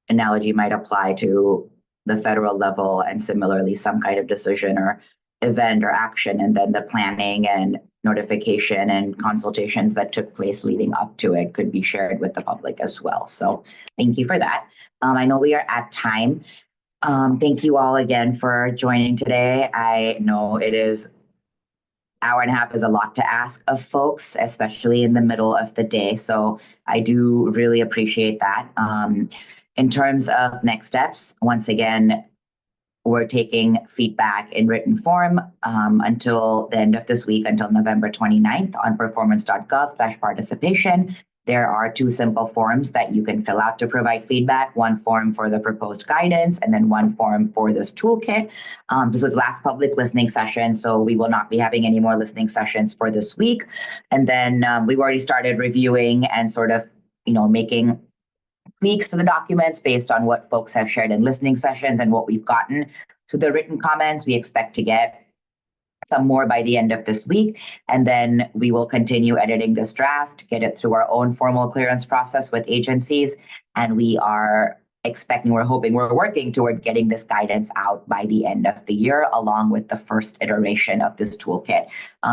analogy might apply to the federal level, and similarly some kind of decision or event or action, and then the planning and notification and consultations that took place leading up to it could be shared with the public as well. So thank you for that. I know we are at time. Thank you all again for joining today. I know it is hour and a half is a lot to ask of folks, especially in the middle of the day. So I do really appreciate that. In terms of next steps, once again, we're taking feedback in written form until the end of this week, until November 29th on performance.gov/participation. There are 2 simple forms that you can fill out to provide feedback, one form for the proposed guidance and then one form for this toolkit. This was last public listening session, so we will not be having any more listening sessions for this week. And then we've already started reviewing and sort of, making tweaks to the documents based on what folks have shared in listening sessions and what we've gotten to the written comments. We expect to get some more by the end of this week, and then we will continue editing this draft, get it through our own formal clearance process with agencies, and we're working toward getting this guidance out by the end of the year, along with the first iteration of this toolkit.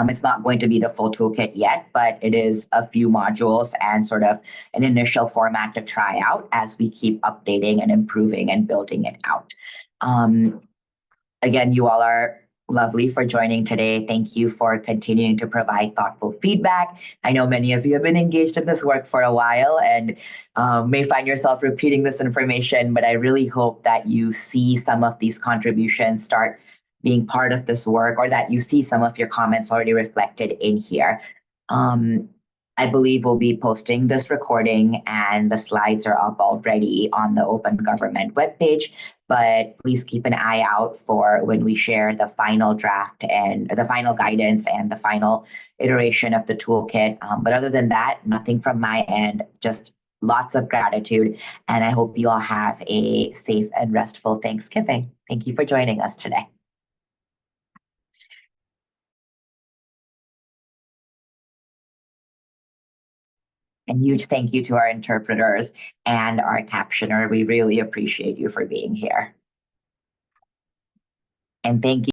It's not going to be the full toolkit yet, but it is a few modules and sort of an initial format to try out as we keep updating and improving and building it out. Again, you all are lovely for joining today. Thank you for continuing to provide thoughtful feedback. I know many of you have been engaged in this work for a while and may find yourself repeating this information, but I really hope that you see some of these contributions start being part of this work, or that you see some of your comments already reflected in here. I believe we'll be posting this recording and the slides are up already on the Open Government webpage, but please keep an eye out for when we share the final draft and the final guidance and the final iteration of the toolkit. But other than that, nothing from my end, just lots of gratitude. And I hope you all have a safe and restful Thanksgiving. Thank you for joining us today. And huge thank you to our interpreters and our captioner. We really appreciate you for being here. And thank you.